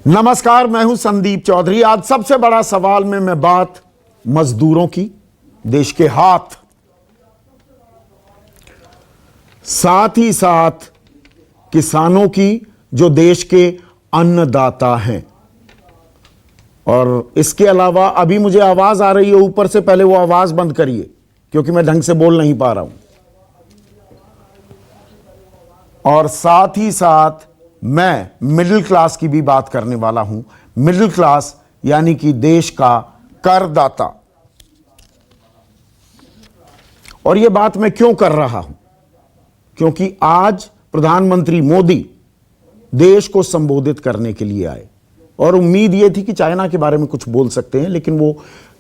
नमस्कार, मैं हूं संदीप चौधरी। आज सबसे बड़ा सवाल में मैं बात मजदूरों की, देश के हाथ, साथ ही साथ किसानों की, जो देश के अन्नदाता हैं। और इसके अलावा अभी मुझे आवाज आ रही है ऊपर से, पहले वो आवाज बंद करिए क्योंकि मैं ढंग से बोल नहीं पा रहा हूं। और साथ ही साथ मैं मिडिल क्लास की भी बात करने वाला हूं। मिडिल क्लास यानी कि देश का करदाता। और यह बात मैं क्यों कर रहा हूं? क्योंकि आज प्रधानमंत्री मोदी देश को संबोधित करने के लिए आए और उम्मीद यह थी कि चाइना के बारे में कुछ बोल सकते हैं, लेकिन वो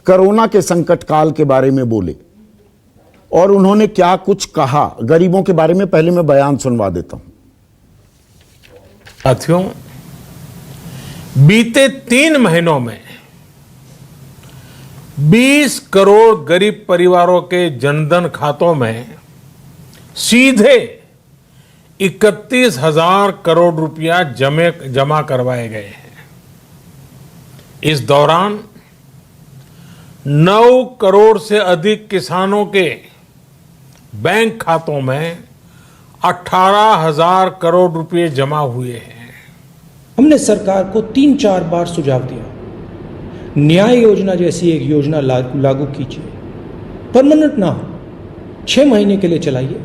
कोरोना के संकट काल के बारे में बोले। और उन्होंने क्या कुछ कहा गरीबों के बारे में, पहले मैं बयान सुनवा देता हूं। साथियों, बीते 3 महीनों में 20 करोड़ गरीब परिवारों के जनधन खातों में सीधे 31,000 करोड़ रुपया जमा करवाए गए हैं। इस दौरान 9 करोड़ से अधिक किसानों के बैंक खातों में 18,000 करोड़ रुपए जमा हुए हैं। हमने सरकार को 3-4 बार सुझाव दिया, न्याय योजना जैसी एक योजना लागू कीजिए, परमानेंट ना हो, 6 महीने के लिए चलाइए।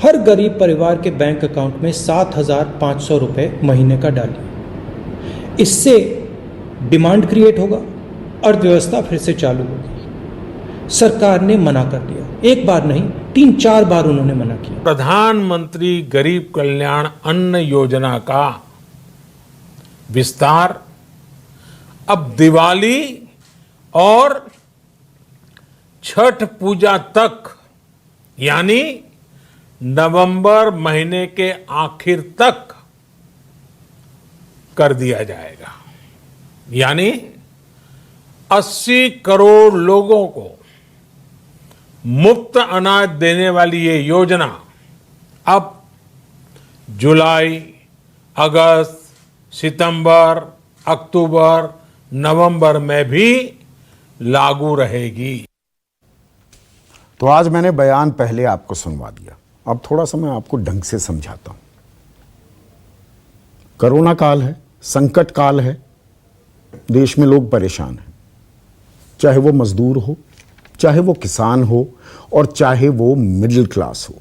हर गरीब परिवार के बैंक अकाउंट में 7,500 रुपए महीने का डालिए। इससे डिमांड क्रिएट होगा, अर्थव्यवस्था फिर से चालू होगी। सरकार ने मना कर दिया, एक बार नहीं 3-4 बार उन्होंने मना किया। प्रधानमंत्री गरीब कल्याण अन्न योजना का विस्तार अब दिवाली और छठ पूजा तक, यानी नवंबर महीने के आखिर तक कर दिया जाएगा। यानी 80 करोड़ लोगों को मुफ्त अनाज देने वाली ये योजना अब जुलाई, अगस्त, सितंबर, अक्टूबर, नवंबर में भी लागू रहेगी। तो आज मैंने बयान पहले आपको सुनवा दिया, अब थोड़ा सा मैं आपको ढंग से समझाता हूं। कोरोना काल है, संकट काल है, देश में लोग परेशान हैं, चाहे वो मजदूर हो, चाहे वो किसान हो और चाहे वो मिडिल क्लास हो।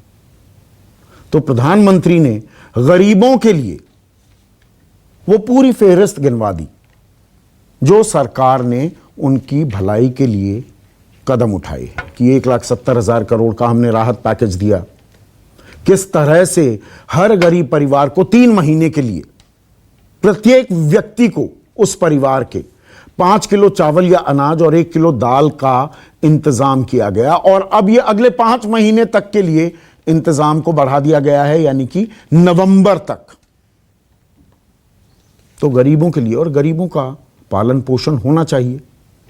तो प्रधानमंत्री ने गरीबों के लिए वो पूरी फेहरिस्त गिनवा दी जो सरकार ने उनकी भलाई के लिए कदम उठाए कि 1,70,000 करोड़ का हमने राहत पैकेज दिया। किस तरह से हर गरीब परिवार को 3 महीने के लिए प्रत्येक व्यक्ति को, उस परिवार के 5 किलो चावल या अनाज और 1 किलो दाल का इंतजाम किया गया। और अब यह अगले 5 महीने तक के लिए इंतजाम को बढ़ा दिया गया है, यानी कि नवंबर तक। तो गरीबों के लिए, और गरीबों का पालन पोषण होना चाहिए,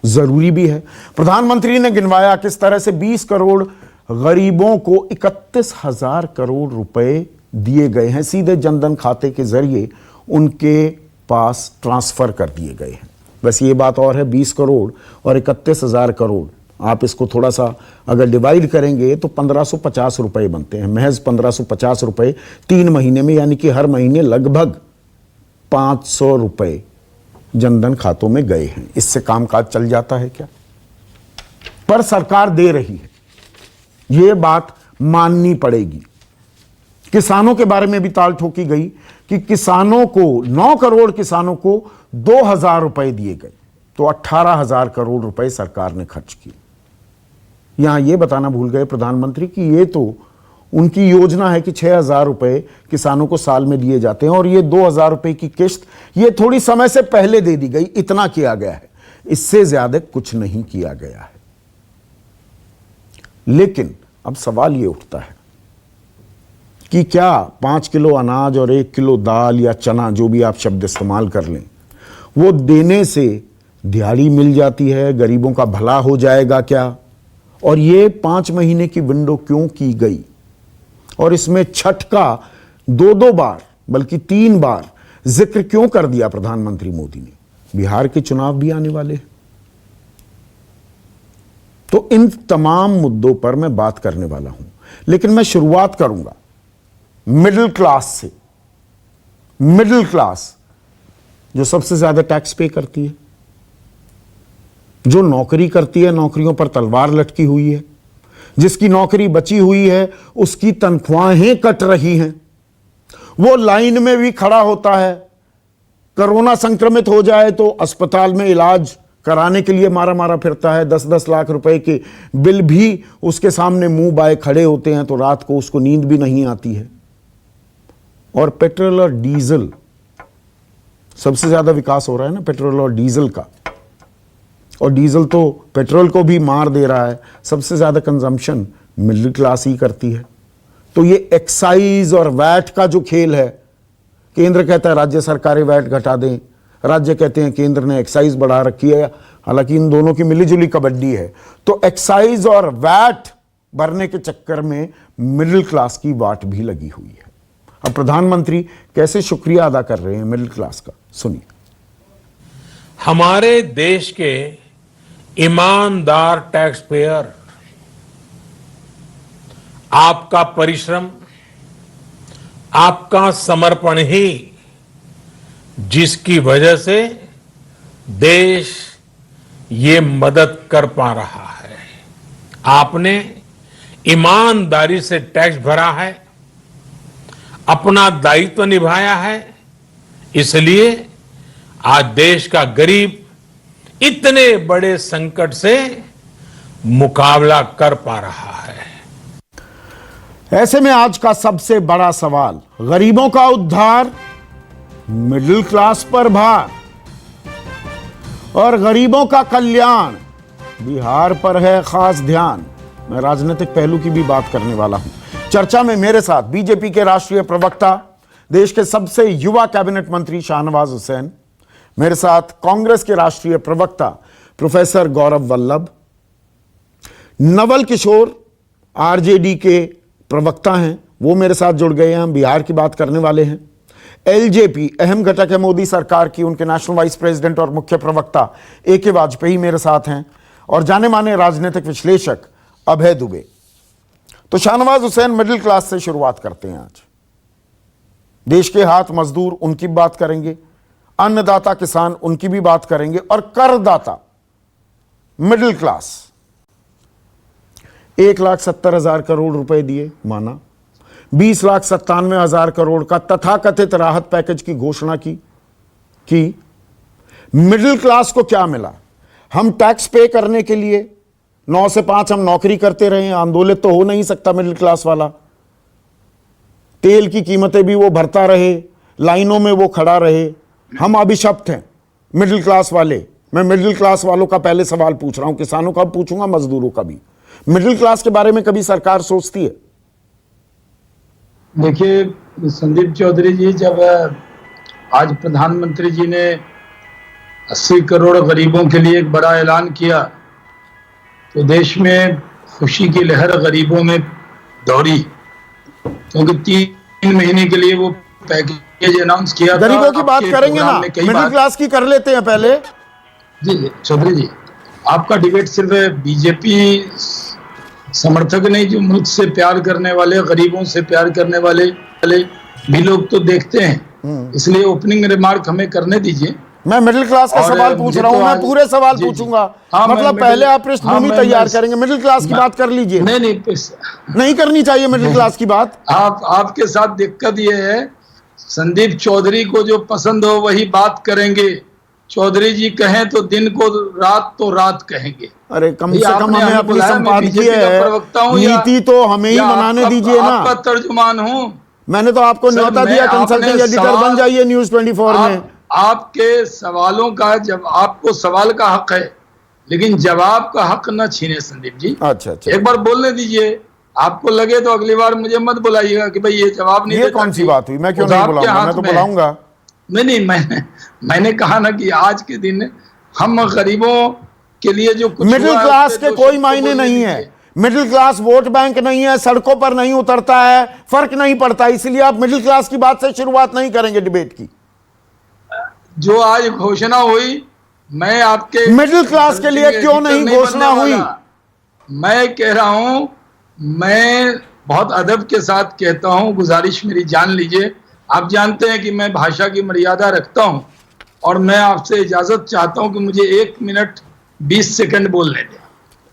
जरूरी भी है। प्रधानमंत्री ने गिनवाया किस तरह से 20 करोड़ गरीबों को 31,000 करोड़ रुपए दिए गए हैं, सीधे जनधन खाते के जरिए उनके पास ट्रांसफर कर दिए गए हैं। बस ये बात और है, 20 करोड़ और 31,000 करोड़, आप इसको थोड़ा सा अगर डिवाइड करेंगे तो 1,550 रुपए बनते हैं। महज 1,550 रुपए 3 महीने में, यानी कि हर महीने लगभग 500 रुपए जनधन खातों में गए हैं। इससे कामकाज चल जाता है क्या? पर सरकार दे रही है, यह बात माननी पड़ेगी। किसानों के बारे में भी ताल ठोकी गई कि किसानों को, 9 करोड़ किसानों को 2,000 रुपए दिए गए, तो 18,000 करोड़ रुपए सरकार ने खर्च किए। यहां यह बताना भूल गए प्रधानमंत्री कि यह तो उनकी योजना है कि 6,000 रुपए किसानों को साल में दिए जाते हैं और ये 2,000 रुपए की किश्त ये थोड़ी समय से पहले दे दी गई, इतना किया गया है, इससे ज्यादा कुछ नहीं किया गया है। लेकिन अब सवाल ये उठता है कि क्या 5 किलो अनाज और 1 किलो दाल या चना, जो भी आप शब्द इस्तेमाल कर लें, वो देने से दिहाड़ी मिल जाती है, गरीबों का भला हो जाएगा क्या? और ये 5 महीने की विंडो क्यों की गई? और इसमें छठ का 2-2 बार बल्कि 3 बार जिक्र क्यों कर दिया प्रधानमंत्री मोदी ने? बिहार के चुनाव भी आने वाले हैं, तो इन तमाम मुद्दों पर मैं बात करने वाला हूं। लेकिन मैं शुरुआत करूंगा मिडिल क्लास से। मिडिल क्लास जो सबसे ज्यादा टैक्स पे करती है, जो नौकरी करती है, नौकरियों पर तलवार लटकी हुई है, जिसकी नौकरी बची हुई है उसकी तनख्वाहें कट रही हैं, वो लाइन में भी खड़ा होता है, कोरोना संक्रमित हो जाए तो अस्पताल में इलाज कराने के लिए मारा मारा फिरता है, 10-10 लाख रुपए के बिल भी उसके सामने मुंह बाए खड़े होते हैं, तो रात को उसको नींद भी नहीं आती है। और पेट्रोल और डीजल, सबसे ज्यादा विकास हो रहा है ना पेट्रोल और डीजल का, और डीजल तो पेट्रोल को भी मार दे रहा है। सबसे ज्यादा कंजम्पशन मिडिल क्लास ही करती है। तो ये एक्साइज और वैट का जो खेल है, केंद्र कहता है राज्य सरकारें वैट घटा दें, राज्य कहते हैं केंद्र ने एक्साइज बढ़ा रखी है, हालांकि इन दोनों की मिलीजुली कबड्डी है। तो एक्साइज और वैट भरने के चक्कर में मिडिल क्लास की वाट भी लगी हुई है। अब प्रधानमंत्री कैसे शुक्रिया अदा कर रहे हैं मिडिल क्लास का, सुनिए। हमारे देश के ईमानदार टैक्स पेयर, आपका परिश्रम, आपका समर्पण ही जिसकी वजह से देश ये मदद कर पा रहा है। आपने ईमानदारी से टैक्स भरा है, अपना दायित्व निभाया है, इसलिए आज देश का गरीब इतने बड़े संकट से मुकाबला कर पा रहा है। ऐसे में आज का सबसे बड़ा सवाल, गरीबों का उद्धार, मिडिल क्लास पर भार और गरीबों का कल्याण, बिहार पर है खास ध्यान। मैं राजनीतिक पहलू की भी बात करने वाला हूं। चर्चा में मेरे साथ बीजेपी के राष्ट्रीय प्रवक्ता, देश के सबसे युवा कैबिनेट मंत्री शाहनवाज हुसैन, मेरे साथ कांग्रेस के राष्ट्रीय प्रवक्ता प्रोफेसर गौरव वल्लभ, नवल किशोर आरजेडी के प्रवक्ता हैं, वो मेरे साथ जुड़ गए हैं, हम बिहार की बात करने वाले हैं। एलजेपी अहम घटक है मोदी सरकार की, उनके नेशनल वाइस प्रेसिडेंट और मुख्य प्रवक्ता ए.के. वाजपेयी मेरे साथ हैं, और जाने माने राजनीतिक विश्लेषक अभय दुबे। तो शाहनवाज हुसैन, मिडिल क्लास से शुरुआत करते हैं। आज देश के हाथ मजदूर, उनकी बात करेंगे, अन्नदाता किसान, उनकी भी बात करेंगे, और करदाता मिडिल क्लास 1,70,000 करोड़ रुपए दिए, माना 20,97,000 करोड़ का तथाकथित राहत पैकेज की घोषणा की। मिडिल क्लास को क्या मिला? हम टैक्स पे करने के लिए 9 से 5 हम नौकरी करते रहे, आंदोलित तो हो नहीं सकता मिडिल क्लास वाला। तेल की कीमतें भी वो भरता रहे, लाइनों में वो खड़ा रहे। हम अभिशप्त हैं मिडिल क्लास वाले। मैं मिडिल क्लास वालों का पहले सवाल पूछ रहा हूं, किसानों का पूछूंगा, मजदूरों का भी। मिडिल क्लास के बारे में कभी सरकार सोचती है? देखिए संदीप चौधरी जी, जब आज प्रधानमंत्री जी ने 80 करोड़ गरीबों के लिए एक बड़ा ऐलान किया, तो देश में खुशी की लहर गरीबों में दौड़ी, क्योंकि 3 महीने के लिए वो पैकेज अनाउंस किया था। गरीबों की बात करेंगे ना, मिडिल क्लास की कर लेते हैं पहले। जी चौधरी जी, आपका डिबेट सिर्फ बीजेपी समर्थक नहीं, जो मुल्क से प्यार करने वाले, गरीबों से प्यार करने वाले भी लोग तो देखते हैं, इसलिए ओपनिंग रिमार्क हमें करने दीजिए। मैं मिडिल क्लास का सवाल पूछ रहा हूं, मैं पूरे सवाल पूछूंगा। मतलब पहले आप पृष्ठभूमि तैयार करेंगे, मिडिल क्लास की बात कर लीजिए। नहीं करनी चाहिए मिडिल क्लास की बात। आपके साथ दिक्कत ये है, संदीप चौधरी को जो पसंद हो वही बात करेंगे। चौधरी जी कहें तो दिन को, रात तो रात कहेंगे। अरे कम से कम हमें अपनी संपादकीय नीति तो हमें ही बनाने दीजिए ना। आपका तर्जुमान हूँ। मैंने तो आपको न्योता दिया, कंसल्टिंग एडिटर बन जाइए न्यूज़ 24 में। आपके सवालों का जब, आपको सवाल का हक है, लेकिन जवाब का हक न छीने संदीप जी। अच्छा, एक बार बोलने दीजिए। आपको लगे तो अगली बार मुझे मत बुलाइएगा कि भाई ये जवाब नहीं। ये कौन सी बात हुई? मैं क्यों नहीं बुलाऊंगा? मैं तो बुलाऊंगा। नहीं, मैंने कहा ना कि आज के दिन हम गरीबों के लिए जो कुछ मिडिल क्लास के कोई मायने नहीं है। मिडिल क्लास वोट बैंक नहीं है, सड़कों पर नहीं उतरता है, फर्क नहीं पड़ता। इसलिए आप मिडिल क्लास की बात से शुरुआत नहीं करेंगे डिबेट की। जो आज घोषणा हुई, मैं आपके मिडिल क्लास के लिए क्यों नहीं घोषणा हुई? मैं कह रहा हूं, मैं बहुत अदब के साथ कहता हूं, गुजारिश मेरी जान लीजिए। आप जानते हैं कि मैं भाषा की मर्यादा रखता हूं और मैं आपसे इजाजत चाहता हूं कि मुझे 1 मिनट 20 सेकंड बोलने दें।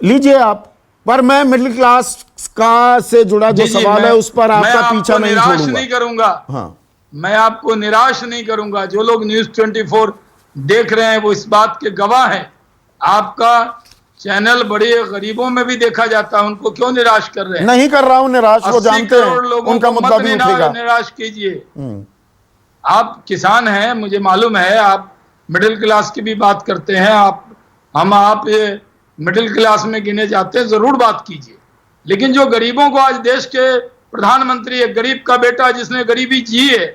लीजिए आप, पर मैं मिडिल क्लास का से जुड़ा जो सवाल है उस पर आपका पीछा नहीं निराश छोड़ूंगा। नहीं करूंगा। हाँ, मैं आपको निराश नहीं करूंगा। जो लोग न्यूज 24 देख रहे हैं वो इस बात के गवाह हैं। आपका चैनल बड़े गरीबों में भी देखा जाता है, उनको क्यों निराश कर रहे हैं? नहीं कर रहा हूं निराश, वो 80 जानते हैं करोड़ लोगों उनका को मुद्दा मत भी उठेगा। निराश कीजिए। आप किसान हैं, मुझे मालूम है, आप मिडिल क्लास की भी बात करते हैं। आप ये मिडिल क्लास में गिने जाते हैं, जरूर बात कीजिए। लेकिन जो गरीबों को, आज देश के प्रधानमंत्री एक गरीब का बेटा, जिसने गरीबी जी है,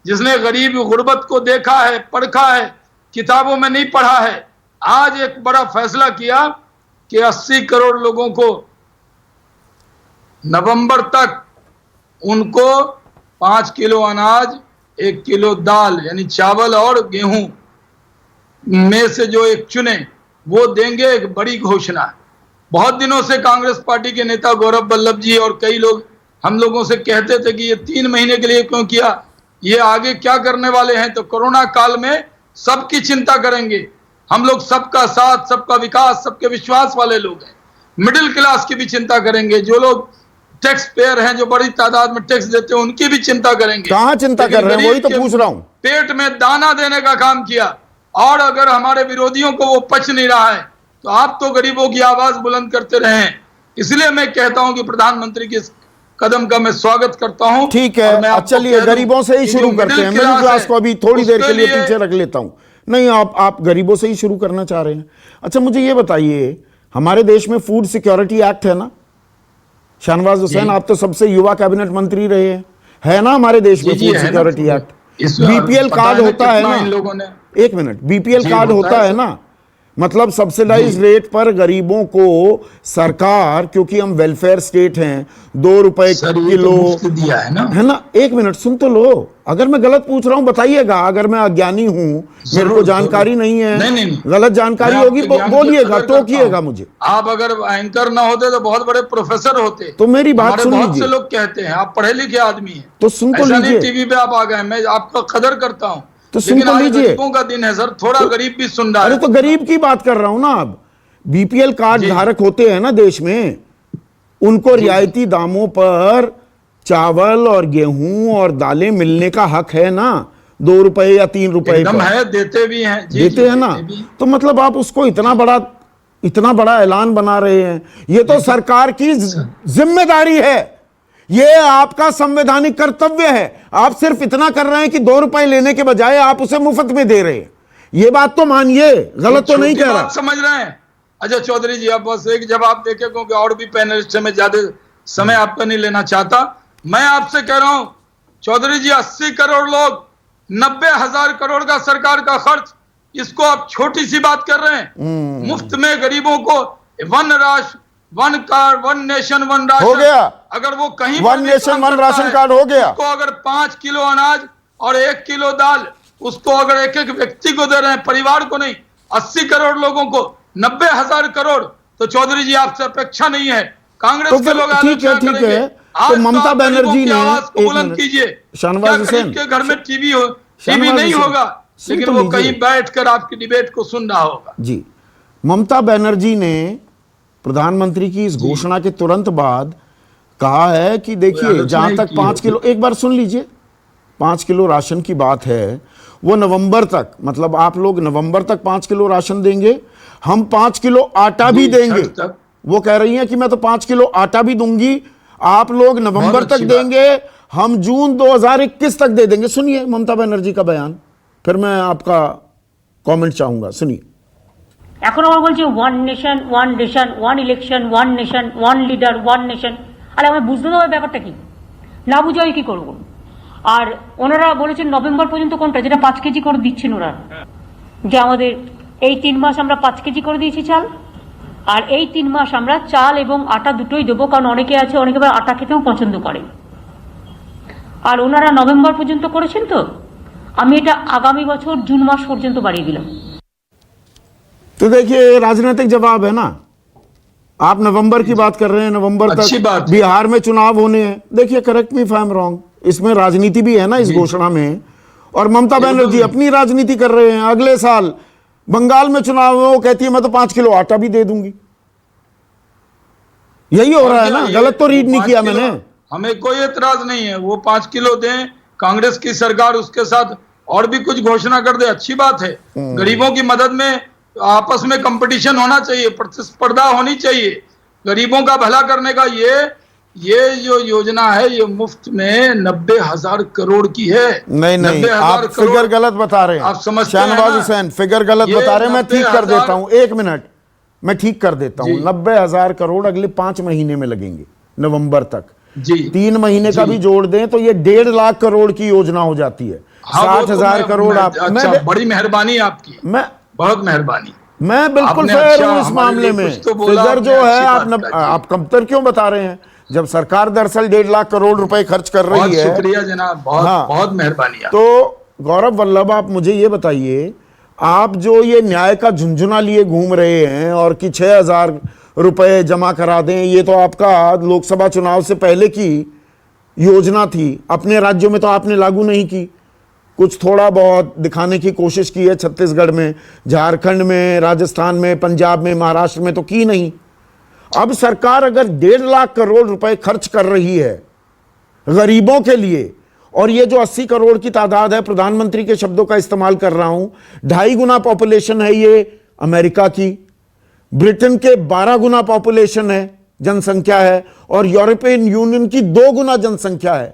जिसने गरीब गुर्बत को देखा है, पढ़ा है, किताबों में नहीं पढ़ा है, आज एक बड़ा फैसला किया कि 80 करोड़ लोगों को नवंबर तक उनको 5 किलो अनाज, 1 किलो दाल, यानी चावल और गेहूं में से जो एक चुने वो देंगे। एक बड़ी घोषणा है। बहुत दिनों से कांग्रेस पार्टी के नेता गौरव वल्लभ जी और कई लोग हम लोगों से कहते थे कि ये 3 महीने के लिए क्यों किया, ये आगे क्या करने वाले हैं? तो कोरोना काल में सबकी चिंता करेंगे हम लोग, सबका साथ, सबका विकास, सबके विश्वास वाले लोग हैं। मिडिल क्लास की भी चिंता करेंगे, जो लोग टैक्स पेयर हैं, जो बड़ी तादाद में टैक्स देते हैं, उनकी भी चिंता करेंगे। कहां चिंता कर रहे हैं, वही तो पूछ रहा हूं। पेट में दाना देने का काम किया, और अगर हमारे विरोधियों को वो पच नहीं रहा है तो आप तो गरीबों की आवाज बुलंद करते रहे। इसलिए मैं कहता हूं कि प्रधानमंत्री के इस कदम का मैं स्वागत करता हूं। ठीक है, चलिए गरीबों से ही शुरू करते हैं। मिडिल क्लास को अभी थोड़ी देर के लिए पीछे रख लेता हूं। नहीं, आप गरीबों से ही शुरू करना चाह रहे हैं। अच्छा, मुझे ये बताइए, हमारे देश में फूड सिक्योरिटी एक्ट है ना? शहनवाज हुसैन, आप तो सबसे युवा कैबिनेट मंत्री रहे हैं, है ना हमारे देश में food security act? BPL card होता है ना? इन लोगों ने, 1 मिनट, बीपीएल कार्ड होता है ना? मतलब सब्सिडाइज रेट पर गरीबों को सरकार, क्योंकि हम वेलफेयर स्टेट हैं, 2 रुपए किलो दिया है ना? 1 मिनट सुन तो लो। अगर मैं गलत पूछ रहा हूं बताइएगा, अगर मैं अज्ञानी हूं, मेरे को जानकारी नहीं है, नहीं, गलत जानकारी होगी बोलिएगा, टोकिएगा मुझे। आप अगर एंकर ना होते तो बहुत बड़े प्रोफेसर होते। तो मेरी बात सुन लीजिए। बहुत से लोग कहते हैं आप पढ़े लिखे आदमी हैं, तो सुन तो लीजिए। टीवी पे आप आ गए, मैं आपका कदर करता हूं, तो सुन तो लीजिए। गरीबों का दिन है सर, थोड़ा गरीब भी सुन रहा है। अरे तो गरीब की बात कर रहा हूं ना। अब बीपीएल कार्ड धारक होते हैं ना देश में, उनको रियायती दामों पर चावल और गेहूं और दालें मिलने का हक है ना? 2 रुपए या 3 रुपए एकदम है, देते भी हैं, देते हैं ना? तो मतलब आप उसको इतना बड़ा ऐलान बना रहे हैं। ये तो सरकार की जिम्मेदारी है, ये आपका संवैधानिक कर्तव्य है। आप सिर्फ इतना कर रहे हैं कि 2 रुपए लेने के बजाय आप उसे मुफ्त में दे रहे हैं। ये बात तो मानिए, गलत तो नहीं कह रहा। समझ रहे हैं? अच्छा चौधरी जी, आप बस एक जवाब देके, क्योंकि और भी पैनलिस्ट में ज्यादा समय आपका नहीं लेना चाहता। मैं आपसे कह रहा हूं चौधरी जी, 80 करोड़ लोग, 90,000 करोड़ का सरकार का खर्च, इसको आप छोटी सी बात कर रहे हैं। मुफ्त में गरीबों को one ration, one card, one nation, one ration हो गया। अगर वो कहीं one nation one ration card हो गया। उसको अगर 5 किलो अनाज और 1 किलो दाल, उसको अगर एक एक व्यक्ति को दे रहे हैं, परिवार को नहीं, 80 करोड़ लोगों को 90,000 करोड़, तो चौधरी जी आपसे अपेक्षा नहीं है। कांग्रेस के लोग ठीक है। तो ममता बनर्जी ने, आवाज को बुलंद कीजिए। शहनवाज हुसैन के घर में टीवी नहीं होगा, लेकिन वो कहीं बैठकर आपकी डिबेट को सुन रहा होगा। जी, ममता बनर्जी ने प्रधानमंत्री की इस घोषणा के तुरंत बाद कहा है कि देखिए, जहां तक 5 किलो, एक बार सुन लीजिए, 5 किलो राशन की बात है, वो नवंबर तक, मतलब आप लोग नवंबर तक 5 किलो राशन देंगे, हम 5 किलो आटा भी देंगे। वो कह रही हैं कि मैं तो 5 किलो आटा भी दूंगी, आप लोग नवंबर तक देंगे, हम जून 2021 तक दे देंगे। सुनिए ममता बनर्जी का बयान, फिर मैं आपका कमेंट चाहूंगा, सुनिए। এখন আবার বলছে one nation one ration one election one nation one leader one nation. আরে আমার বুঝতে হবে ব্যাপারটা কি, না বুঝে কি করব। আর ওনারা বলেছেন নভেম্বর পর্যন্ত কোনটা, যেটা 5 কেজি করে দিচ্ছেন ওরা, যে আমাদের এই 3 মাস আমরা 5 কেজি করে দিয়েছি চাল, আর এই 3 মাস আমরা চাল এবং আটা দুটোই দেবো, কারণ অনেকে আছে, অনেকে আবার আটা খেতেও পছন্দ করে। আর ওনারা নভেম্বর পর্যন্ত করেছেন। তো আমি এটা আগামী বছর জুন মাস পর্যন্ত বাড়িয়ে দিলাম। तो देखिए ये राजनीतिक जवाब है ना। आप नवंबर की बात कर रहे हैं, नवंबर अच्छी बात तक है। बिहार में चुनाव होने हैं। देखिए correct me if I am wrong, इसमें राजनीति भी है ना इस घोषणा में। और ममता बनर्जी अपनी राजनीति कर रहे हैं। अगले साल बंगाल में चुनाव में वो कहती है मैं तो 5 किलो आटा भी दे दूंगी। यही हो रहा है ना, गलत तो रीड नहीं किया मैंने। हमें कोई एतराज नहीं है, वो 5 किलो दें, कांग्रेस की सरकार उसके साथ और भी कुछ घोषणा कर दे, अच्छी बात है। गरीबों की मदद में आपस में कंपटीशन होना चाहिए, प्रतिस्पर्धा होनी चाहिए। गरीबों का भला करने का ये जो योजना है ये मुफ्त में 90,000 करोड़ की है। नहीं 90,000 आप फिगर गलत बता रहे हैं। आप समझते हैं शहनवाज ना? हुसैन फिगर गलत ये बता रहे हैं। मैं ठीक कर 90,000 देता हूं, 1 मिनट मैं ठीक कर देता हूं। 90,000 करोड़ अगले 5 महीने में लगेंगे, नवंबर तक। जी 3 महीने का भी जोड़ दें तो ये 1.5 लाख करोड़ की योजना हो जाती है। हाँ, वो तो 60,000 करोड़ आप अच्छा, बड़ी मेहरबानी आपकी, मैं बहुत मेहरबानी। मैं बिल्कुल आपने फेयर अच्छा हूं इस हमारे मामले लिए में। कुछ तो बोला फिगर आपने, जो है अच्छी बात का, जी। आप कमतर क्यों बता रहे हैं जब सरकार दरअसल 1.5 लाख करोड़ रुपए खर्च कर बहुत रही है। शुक्रिया जनाब, बहुत हाँ। बहुत मेहरबानी आपकी। तो गौरव वल्लभ आप मुझे ये बताइए, आप जो ये न्याय का झुंझुना लिए घूम रहे हैं और कि 6,000 रुपए जमा करा दें, ये तो आपका लोकसभा चुनाव से पहले की योजना थी। अपने राज्यों में तो आपने लागू नहीं की, कुछ थोड़ा बहुत दिखाने की कोशिश की है छत्तीसगढ़ में, झारखंड में, राजस्थान में, पंजाब में, महाराष्ट्र में तो की नहीं। अब सरकार अगर 1.5 लाख करोड़ रुपए खर्च कर रही है गरीबों के लिए, और ये जो 80 करोड़ की तादाद है, प्रधानमंत्री के शब्दों का इस्तेमाल कर रहा हूं, 2.5 गुना पॉपुलेशन है ये अमेरिका की, ब्रिटेन के 12 गुना पॉपुलेशन है, जनसंख्या है, और यूरोपियन यूनियन की 2 गुना जनसंख्या है।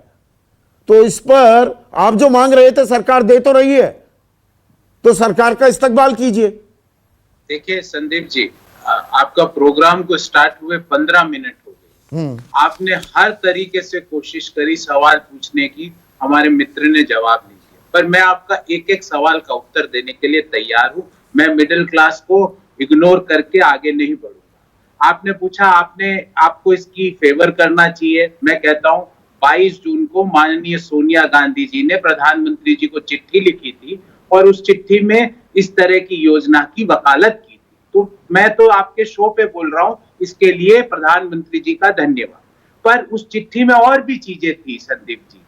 तो इस पर आप जो मांग रहे थे सरकार दे तो रही है, तो सरकार का इस्तकबाल कीजिए। देखिए संदीप जी, आपका प्रोग्राम को स्टार्ट हुए 15 मिनट हो गए। आपने हर तरीके से कोशिश करी सवाल पूछने की, हमारे मित्र ने जवाब नहीं दिया। पर मैं आपका एक एक सवाल का उत्तर देने के लिए तैयार हूं। मैं मिडिल क्लास को इग्नोर करके आगे नहीं बढ़ूंगा। आपने पूछा आपको इसकी फेवर करना चाहिए। मैं कहता हूं 22 जून को माननीय सोनिया गांधी जी ने प्रधानमंत्री जी को चिट्ठी लिखी थी और उस चिट्ठी में इस तरह की योजना की वकालत की थी। तो मैं तो आपके शो पे बोल रहा हूं, इसके लिए प्रधानमंत्री जी का धन्यवाद। पर उस चिट्ठी में और भी चीजें थी संदीप जी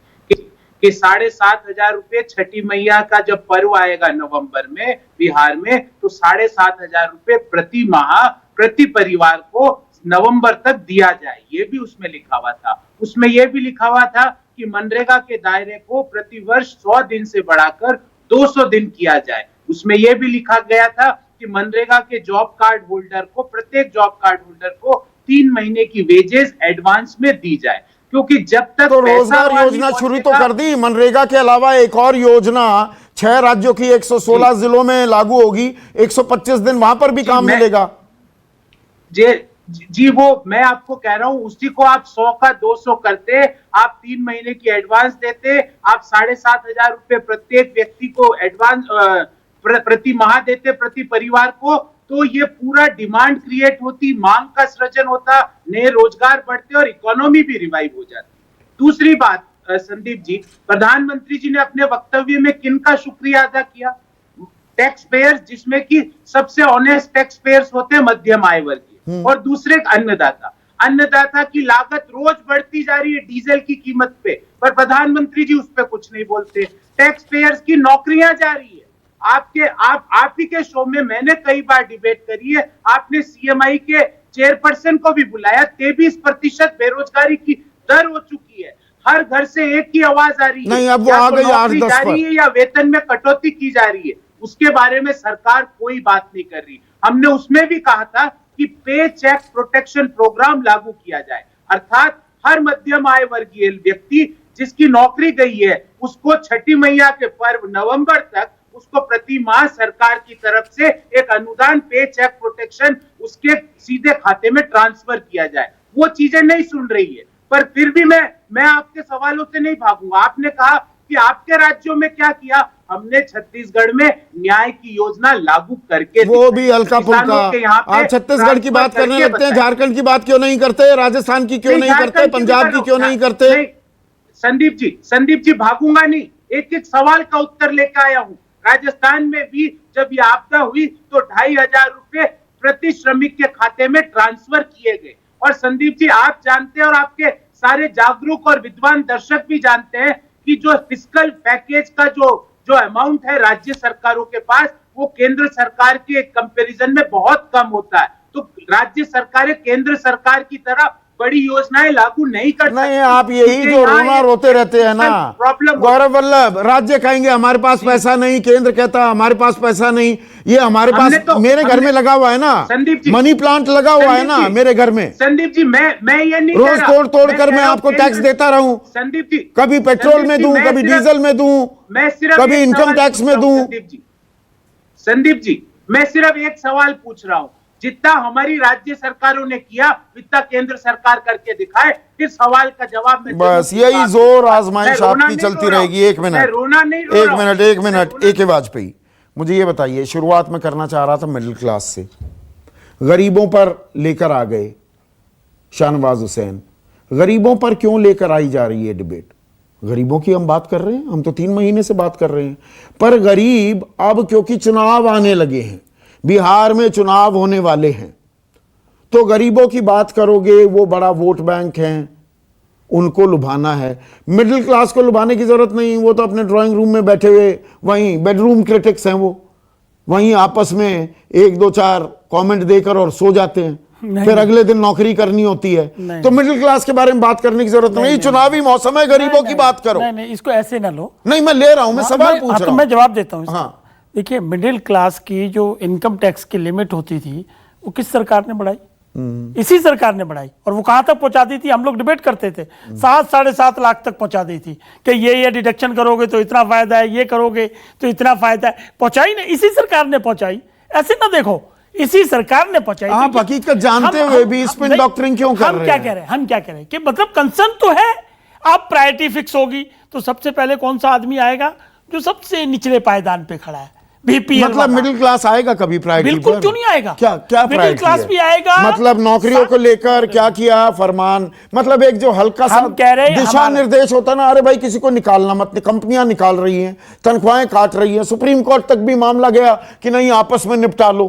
कि 7,500 रुपए छठी मैया का जब पर्व आएगा नवंबर में बिहार में, तो 7,500 रुपए प्रति माह प्रति परिवार को नवंबर तक दिया जाए, ये भी उसमें लिखा हुआ था। उसमें यह भी लिखा हुआ था कि मनरेगा के दायरे को प्रतिवर्ष 100 दिन से बढ़ाकर 200 दिन किया जाए। उसमें यह भी लिखा गया था कि मनरेगा के जॉब कार्ड होल्डर को, प्रत्येक जॉब कार्ड होल्डर को 3 महीने की वेजेस एडवांस में दी जाए, क्योंकि जब तक तो रोजगार योजना शुरू तो कर दी। मनरेगा के अलावा एक और योजना 6 राज्यों की 116 जिलों में लागू होगी, 125 दिन वहां पर भी काम मिलेगा। जी वो मैं आपको कह रहा हूं, उसी को आप 100 का 200 करते, आप 3 महीने की एडवांस देते, आप 7,500 रुपए प्रत्येक व्यक्ति को एडवांस प्रति माह देते, प्रति परिवार को, तो ये पूरा डिमांड क्रिएट होती, मांग का सृजन होता, नए रोजगार बढ़ते और इकोनॉमी भी रिवाइव हो जाती। दूसरी बात संदीप जी, प्रधानमंत्री जी ने अपने वक्तव्य में किनका शुक्रिया अदा किया? टैक्स पेयर्स, जिसमें कि सबसे ऑनेस्ट टैक्स पेयर्स होते हैं मध्यम आय वर्ग के, और दूसरे अन्नदाता की लागत रोज बढ़ती जा रही है डीजल की कीमत पे, पर प्रधानमंत्री जी उस पर कुछ नहीं बोलते। टैक्स पेयर्स की नौकरियां जा रही है। आप ही के शो में मैंने कई बार डिबेट करी है, आपने सीएमआई के चेयरपर्सन को भी बुलाया। 23% बेरोजगारी की दर हो चुकी है। हर घर से एक ही आवाज आ रही है, नहीं, अब वो आ गई 8-10 जा रही है या वेतन में कटौती की जा रही है। उसके बारे में सरकार कोई बात नहीं कर रही। हमने उसमें भी कहा था कि पे चेक प्रोटेक्शन प्रोग्राम लागू किया जाए, अर्थात हर मध्यम आय वर्गीय व्यक्ति जिसकी नौकरी गई है उसको छठी मैया के पर्व नवंबर तक उसको प्रति माह सरकार की तरफ से एक अनुदान पे चेक प्रोटेक्शन उसके सीधे खाते में ट्रांसफर किया जाए। वो चीजें नहीं सुन रही है, पर फिर भी मैं आपके सवालों से नहीं भागूंगा। आपने कहा कि आपके राज्यों में क्या किया, हमने छत्तीसगढ़ में न्याय की योजना लागू करके, वो भी हल्का फुल्का। आप छत्तीसगढ़ की बात करने लगते हैं, झारखंड की बात क्यों नहीं करते, राजस्थान की क्यों नहीं करते, पंजाब की क्यों नहीं करते? संदीप जी भागूंगा नहीं। एक एक सवाल का उत्तर लेकर आया हूं। राजस्थान में भी जब ये आपदा हुई तो 2,500 रुपए प्रति श्रमिक के खाते में ट्रांसफर किए गए। और संदीप जी, आप जानते हैं और आपके सारे जागरूक और विद्वान दर्शक भी जानते हैं कि जो फिस्कल पैकेज का जो अमाउंट है राज्य सरकारों के पास, वो केंद्र सरकार के कंपैरिजन में बहुत कम होता है। तो राज्य सरकारें केंद्र सरकार की तरह बड़ी योजनाएं लागू नहीं कर सकती। नहीं, आप यही जो रोना रोते रहते हैं ना प्रॉब्लम। गौरव वल्लभ, राज्य कहेंगे हमारे पास पैसा नहीं, केंद्र कहता हमारे पास पैसा नहीं। ये हमारे पास मेरे घर में लगा हुआ है ना, संदीप जी, मनी प्लांट लगा हुआ है ना मेरे घर में। संदीप जी, मैं ये नहीं रोज तोड़ कर मैं आपको टैक्स देता रहूं। संदीप जी, कभी पेट्रोल में दूं, कभी डीजल में दूं, मैं सिर्फ कभी इनकम टैक्स में दूं। संदीप जी, मैं सिर्फ एक सवाल पूछ रहा हूं। जितना हमारी राज्य सरकारों ने किया उतना केंद्र सरकार करके दिखाए। इस सवाल का जवाब मैं बस यही जोर आजमाइश आपकी चलती रहेगी। एक मिनट एक ही वाजपेयी, मुझे ये बताइए, शुरुआत में करना चाह रहा था मिडिल क्लास से, गरीबों पर लेकर आ गए शाहनवाज हुसैन। गरीबों पर क्यों लेकर आई जा रही है डिबेट? गरीबों की हम बात कर रहे हैं, हम तो 3 महीने से बात कर रहे हैं। पर गरीब अब क्योंकि चुनाव आने लगे हैं, बिहार में चुनाव होने वाले हैं, तो गरीबों की बात करोगे, वो बड़ा वोट बैंक हैं, उनको लुभाना है। मिडिल क्लास को लुभाने की जरूरत नहीं, वो तो अपने ड्राइंग रूम में बैठे हुए वहीं बेडरूम क्रिटिक्स हैं, वो वहीं आपस में 1-2-4 कमेंट देकर और सो जाते हैं, फिर अगले दिन नौकरी करनी होती है। तो मिडिल क्लास के बारे में बात करने की जरूरत नहीं, चुनावी मौसम है, गरीबों की बात करो। नहीं, इसको ऐसे ना लो। नहीं, मैं ले रहा हूं, मैं सवाल पूछ रहा हूं, मैं जवाब देता हूं। हाँ, देखिए, मिडिल क्लास की जो इनकम टैक्स की लिमिट होती थी वो किस सरकार ने बढ़ाई? इसी सरकार ने बढ़ाई। और वो कहां तक पहुंचा दी थी? हम लोग डिबेट करते थे, 7-7.5 लाख तक पहुंचा दी थी कि ये डिडक्शन करोगे तो इतना फायदा है, ये करोगे तो इतना फायदा है। पहुंचाई नहीं, इसी सरकार ने पहुंचाई। ऐसे ना देखो, इसी सरकार ने पहुंचाई। आप हकीकत जानते हुए भी स्पिन डॉक्टरिंग क्यों कर रहे हैं? हम क्या कह रहे हैं कि मतलब कंसर्न तो है। आप प्रायोरिटी फिक्स होगी तो सबसे पहले कौन सा आदमी आएगा? जो सबसे निचले पायदान पे खड़ा है, बीपीएल। मतलब मिडिल क्लास आएगा कभी प्रायोरिटी? बिल्कुल, क्यों नहीं आएगा? क्या मिडिल क्लास भी आएगा। मतलब नौकरियों को लेकर क्या किया फरमान? मतलब एक जो हल्का सा दिशा निर्देश होता ना, अरे भाई किसी को निकालना मत, कंपनियां निकाल रही हैं, तनख्वाहें काट रही हैं, सुप्रीम कोर्ट तक भी मामला गया कि नहीं आपस में निपटा लो।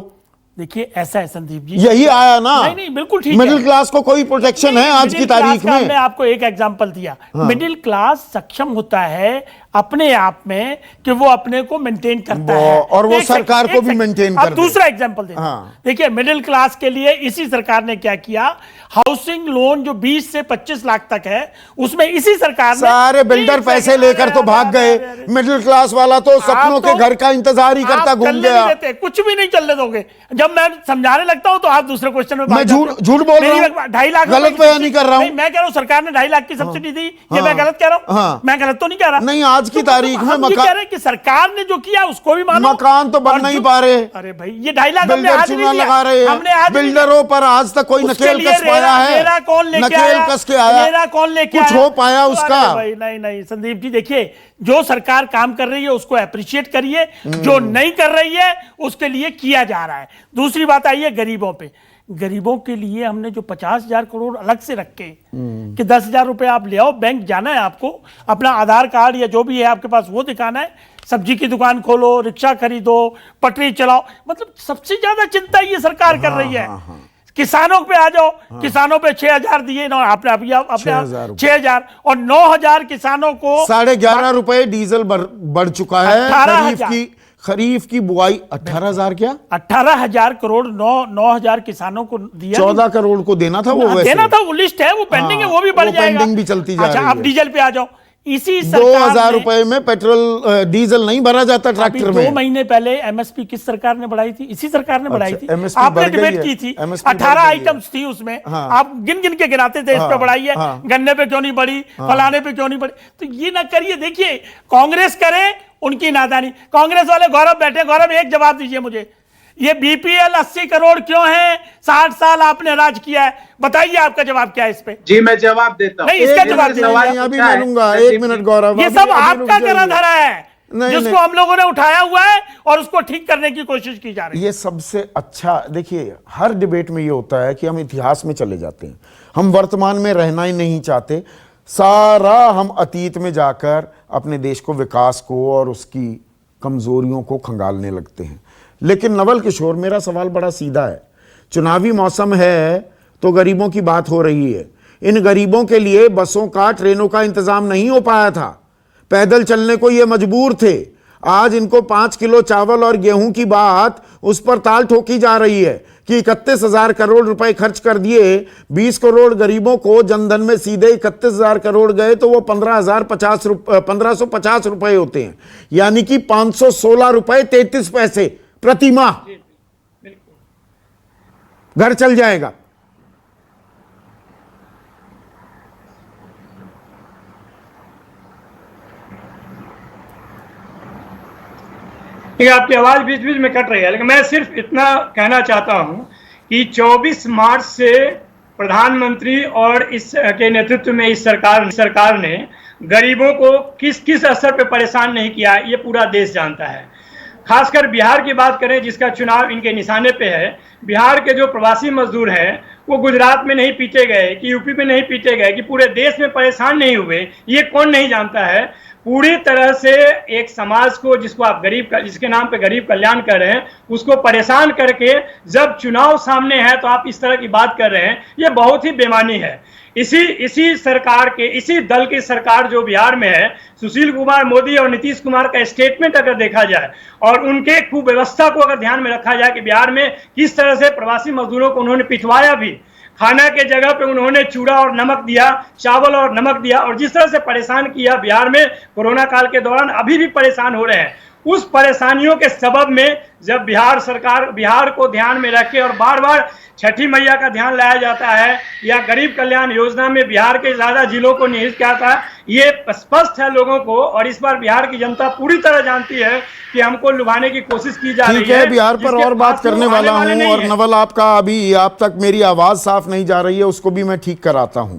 देखिए, ऐसा है संदीप जी, यही आया ना। नहीं, बिल्कुल ठीक है। मिडिल क्लास को कोई प्रोटेक्शन है आज की तारीख में? मैंने आपको एक एग्जांपल दिया। मिडिल क्लास सक्षम होता है अपने आप में कि वो अपने को मेंटेन करता है, और वो सरकार को भी मेंटेन कर। दूसरा एग्जांपल देता हूं। देखिए, मिडिल क्लास के लिए इसी सरकार ने क्या किया? हाउसिंग लोन जो 20 से 25 लाख तक है, उसमें इसी सरकार ने, सारे बिल्डर पैसे लेकर तो भाग गए, मिडिल क्लास वाला तो सपनों के घर का इंतजार ही करता घूम गया। कुछ भी नहीं चलने दोगे। जब मैं समझाने लगता हूं तो आप दूसरे क्वेश्चन में, मैं झूठ बोल रहा हूं, 2.5 लाख गलत बयान नहीं कर रहा हूं। मैं कह रहा हूं सरकार ने 2.5 लाख की सब्सिडी दी, ये मैं गलत कह रहा हूं? मैं गलत तो नहीं कह रहा। नहीं, आज की तारीख में मकान कह रहे हैं कि सरकार ने जो किया उसको भी मानो। मकान तो बन नहीं पा रहे। अरे भाई, ये 2.5 लाख हमने आज नहीं लगा रहे हैं। हमने आज बिल्डरों पर आज तक कोई नकेल कस पाया है? मेरा कौन लेके आया? नकेल कस के आया? मेरा कौन लेके आया? कुछ हो पाया उसका? भाई नहीं संदीप जी, देखिए, जो सरकार काम कर रही है उसको अप्रिशिएट करिए, जो नहीं कर रही है उसके लिए किया जा रहा है। दूसरी बात आई है गरीबों पे। गरीबों के लिए हमने जो 50,000 करोड़ अलग से रखे कि 10,000 रुपए आप ले आओ, बैंक जाना है आपको, अपना आधार कार्ड या जो भी है आपके पास वो दिखाना है, सब्जी की दुकान खोलो, रिक्शा खरीदो, पटरी चलाओ। मतलब सबसे ज्यादा चिंता ये सरकार कर रही है। किसानों पे आ जाओ, किसानों पे 6,000 दिए ना आपने, 6,000 और 9,000 किसानों को 11.5 रुपए डीजल बढ़ चुका है। खरीफ की बुआई 18,000 क्या? 18,000 करोड़ 9,000 किसानों को दिया। 14 करोड़ को देना था वो, वैसे देना था, वो लिस्ट है, वो पेंडिंग है, वो भी बढ़ जाएगा। पेंडिंग भी चलती जा रही है। अब डीजल पे आ जाओ। इसी 2,000 रुपए में पेट्रोल डीजल नहीं भरा जाता ट्रैक्टर में। 2 महीने पहले एमएसपी किस सरकार ने बढ़ाई थी? इसी सरकार ने बढ़ाई थी। आपने डिबेट की थी, 18 आइटम्स थी उसमें, आप गिन गिन के गिनाते थे, इस पे बढ़ाई है, गन्ने पे क्यों नहीं बढ़ी, फलाने पे क्यों नहीं बढ़ी। तो ये ना करिए। देखिए, कांग्रेस करे उनकी नादानी। कांग्रेस वाले गौरव बैठे, गौरव एक जवाब दीजिए मुझे, ये बीपीएल 80 करोड़ क्यों है? 60 साल आपने राज किया है, बताइए आपका जवाब क्या है इस पे? जी मैं जवाब देता हूं। नहीं, इसका जवाब अभी मैं लूंगा। 1 मिनट गौरव, ये सब आपका करा धरा है जिसको हम लोगों ने उठाया हुआ है और उसको ठीक करने की कोशिश की जा रही है। ये सबसे अच्छा, देखिए हर डिबेट में ये होता है कि हम इतिहास में चले जाते हैं, हम वर्तमान में रहना ही नहीं चाहते, सारा हम अतीत में जाकर अपने देश को, विकास को और उसकी कमजोरियों को खंगालने लगते हैं। लेकिन नवल किशोर, मेरा सवाल बड़ा सीधा है। चुनावी मौसम है तो गरीबों की बात हो रही है। इन गरीबों के लिए बसों का, ट्रेनों का इंतजाम नहीं हो पाया था, पैदल चलने को ये मजबूर थे। आज इनको 5 किलो चावल और गेहूं की बात, उस पर ताल ठोकी जा रही है कि 31,000 करोड़ रुपए खर्च कर दिए, 20 करोड़ गरीबों को जनधन में सीधे 31,000 करोड़ गए तो वो 1550 रुपए होते हैं, यानी कि 516 रुपए 33 पैसे प्रति माह घर चल जाएगा। ठीक है, आपकी आवाज बीच बीच में कट रही है, लेकिन मैं सिर्फ इतना कहना चाहता हूं कि 24 मार्च से प्रधानमंत्री और इस के नेतृत्व में इस सरकार ने गरीबों को किस किस स्तर पे परेशान नहीं किया, ये पूरा देश जानता है। खासकर बिहार की बात करें, जिसका चुनाव इनके निशाने पे है, बिहार के जो प्रवासी मजदूर हैं वो गुजरात में नहीं पीटे गए, कि यूपी में नहीं पीटे गए, कि पूरे देश में परेशान नहीं हुए, ये कौन नहीं जानता है। पूरी तरह से एक समाज को, जिसको आप जिसके नाम पे गरीब कल्याण कर रहे हैं, उसको परेशान करके जब चुनाव सामने है तो आप इस तरह की बात कर रहे हैं, ये बहुत ही बेईमानी है। इसी सरकार के, इसी दल की सरकार जो बिहार में है, सुशील कुमार मोदी और नीतीश कुमार का स्टेटमेंट अगर देखा जाए और उनके कुव्यवस्था को अगर ध्यान में रखा जाए कि बिहार में किस तरह से प्रवासी मजदूरों को उन्होंने पिटवाया भी, खाना के जगह पे उन्होंने चूड़ा और नमक दिया, चावल और नमक दिया, और जिस तरह से परेशान किया बिहार में कोरोना काल के दौरान, अभी भी परेशान हो रहे हैं। उस परेशानियों के सबब में जब बिहार सरकार बिहार को ध्यान में रखे और बार बार छठी मैया का ध्यान लाया जाता है या गरीब कल्याण योजना में बिहार के ज्यादा जिलों को निहित किया था, ये स्पष्ट है लोगों को। और इस बार बिहार की जनता पूरी तरह जानती है कि हमको लुभाने की कोशिश की जा रही है। ठीक है, बिहार पर और बात करने वाला हूं। और नवल, आपका अभी आप तक मेरी आवाज साफ नहीं जा रही है, उसको भी मैं ठीक कराता हूं।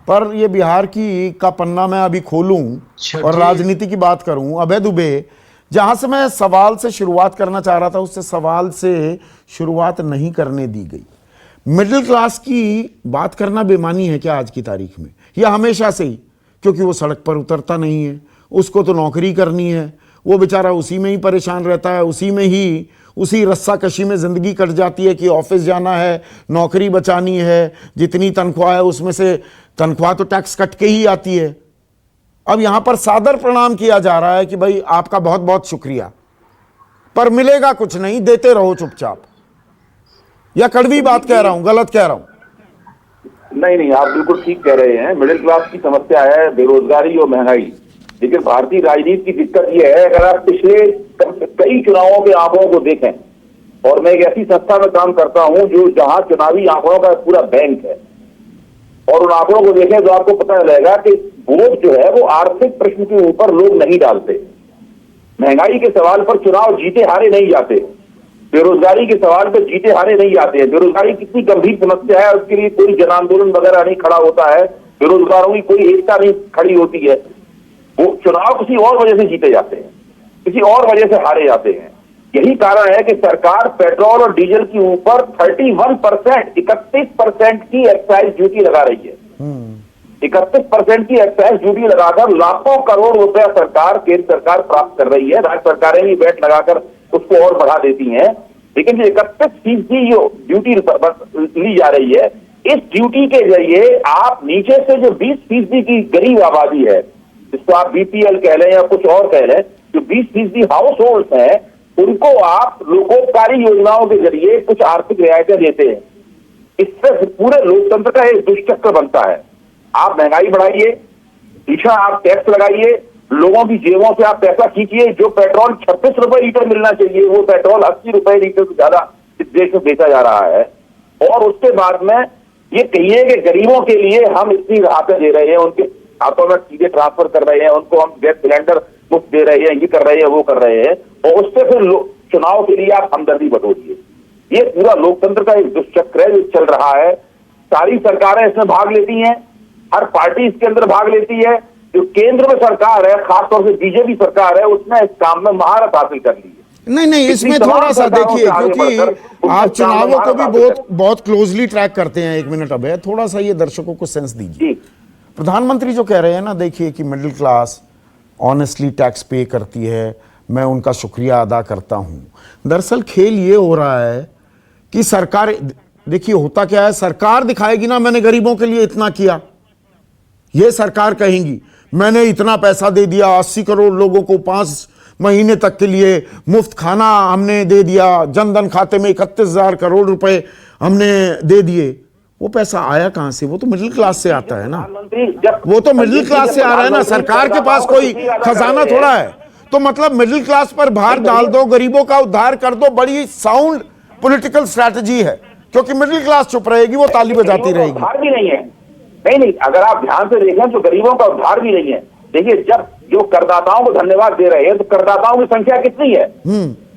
पर ये बिहार की का पन्ना मैं अभी खोलूं और राजनीति की बात करूं, अभय दुबे, जहां से मैं सवाल से शुरुआत करना चाह रहा था, उससे सवाल से शुरुआत नहीं करने दी गई। मिडिल क्लास की बात करना बेमानी है क्या आज की तारीख में, या हमेशा से ही? क्योंकि वो सड़क पर उतरता नहीं है, उसको तो नौकरी करनी है, वो बेचारा उसी में ही परेशान रहता है, उसी में ही, उसी रस्साकशी में जिंदगी कट जाती है कि ऑफिस जाना है, नौकरी बचानी है, जितनी तनख्वाह है उसमें से तनख्वाह तो टैक्स कट के ही आती है। अब यहां पर सादर प्रणाम किया जा रहा है कि भाई आपका बहुत बहुत शुक्रिया, पर मिलेगा कुछ नहीं, देते रहो चुपचाप। या कड़वी बात कह रहा हूं, गलत कह रहा हूं? नहीं, आप बिल्कुल ठीक कह रहे हैं। मिडिल क्लास की समस्या है बेरोजगारी और महंगाई, लेकिन भारतीय राजनीति की दिक्कत यह है, अगर आप पिछले कई चुनावों के आंकड़ों को देखें, और मैं एक ऐसी संस्था में काम करता हूं जो जहां चुनावी आंकड़ों का पूरा बैंक है, और उन आंकड़ों को देखें तो आपको पता चलेगा कि वोट जो है वो आर्थिक प्रश्न के ऊपर लोग नहीं डालते। महंगाई के सवाल पर चुनाव जीते हारे नहीं जाते, बेरोजगारी के सवाल पर जीते हारे नहीं जाते हैं। बेरोजगारी कितनी गंभीर समस्या है, उसके लिए कोई जन आंदोलन वगैरह नहीं खड़ा होता है, बेरोजगारों की कोई एकता नहीं खड़ी होती है। वो चुनाव किसी और वजह से जीते जाते हैं, किसी और वजह से हारे जाते हैं। यही कारण है कि सरकार पेट्रोल और डीजल के ऊपर 31% की एक्साइज ड्यूटी लगा रही है। 31% की एक्साइज ड्यूटी लगाकर लाखों करोड़ रुपया सरकार, केंद्र सरकार प्राप्त कर रही है। राज्य सरकारें भी बैठ लगाकर उसको और बढ़ा देती हैं, लेकिन जो 31% जो ड्यूटी ली जा रही है, इस ड्यूटी के जरिए आप नीचे से जो 20% की गरीब आबादी है, जिसको आप बीपीएल कह लें या कुछ और कह लें, जो 20% हाउस होल्ड है, उनको आप लोकोपकारी योजनाओं के जरिए कुछ आर्थिक रियायतें देते हैं। इससे पूरे लोकतंत्र का एक दुष्चक्र बनता है। आप महंगाई बढ़ाइए, पीछा आप टैक्स लगाइए, लोगों की जेबों से आप पैसा खींचिए। जो पेट्रोल 26 रुपए लीटर मिलना चाहिए, वो पेट्रोल 80 रुपए लीटर से ज्यादा इस देश में बेचा जा रहा है। और उसके बाद में ये कहिए कि गरीबों के लिए हम इतनी राहतें दे रहे हैं, उनके खातों में सीधे ट्रांसफर कर रहे हैं, उनको हम गैस सिलेंडर मुफ्त दे रहे हैं, ये कर रहे हैं, वो कर रहे हैं, और उससे फिर चुनाव के लिए आप हमदर्दी बटोरिए। ये पूरा लोकतंत्र का एक दुष्चक्र है जो चल रहा है। सारी सरकारें इसमें भाग लेती हैं, हर पार्टी इसके अंदर भाग लेती है। जो केंद्र में सरकार है, खासतौर से बीजेपी सरकार है, उसने इस काम में महारत हासिल कर ली है। नहीं, इसमें थोड़ा सा देखिए, क्योंकि आप चुनावों को भी बहुत क्लोजली ट्रैक करते हैं। 1 मिनट अभय, थोड़ा सा ये दर्शकों को सेंस दीजिए। प्रधानमंत्री जो कह रहे हैं ना, देखिए कि मिडिल क्लास ऑनेस्टली टैक्स पे करती है, मैं उनका शुक्रिया अदा करता हूं। दरअसल खेल ये हो रहा है कि सरकार, देखिए होता क्या है, सरकार दिखाएगी ना मैंने गरीबों के लिए इतना किया, ये सरकार कहेंगी मैंने इतना पैसा दे दिया, 80 करोड़ लोगों को 5 महीने तक के लिए मुफ्त खाना हमने दे दिया, जनधन खाते में 31,000 करोड़ रुपए हमने दे दिए। वो पैसा आया कहां से? वो तो मिडिल क्लास से आता है ना, वो तो मिडिल क्लास से आ रहा है ना, सरकार के पास कोई खजाना थोड़ा है। तो मतलब मिडिल क्लास पर भार डाल दो, गरीबों का उद्धार कर दो, बड़ी साउंड पॉलिटिकल स्ट्रैटेजी है, क्योंकि मिडिल क्लास चुप रहेगी, वो ताली बजाती रहेगी। उद्धार भी नहीं है, नहीं, अगर आप ध्यान से देखें तो गरीबों का उद्धार भी नहीं है। देखिए, जब जो करदाताओं को धन्यवाद दे रहे हैं तो करदाताओं की संख्या कितनी है?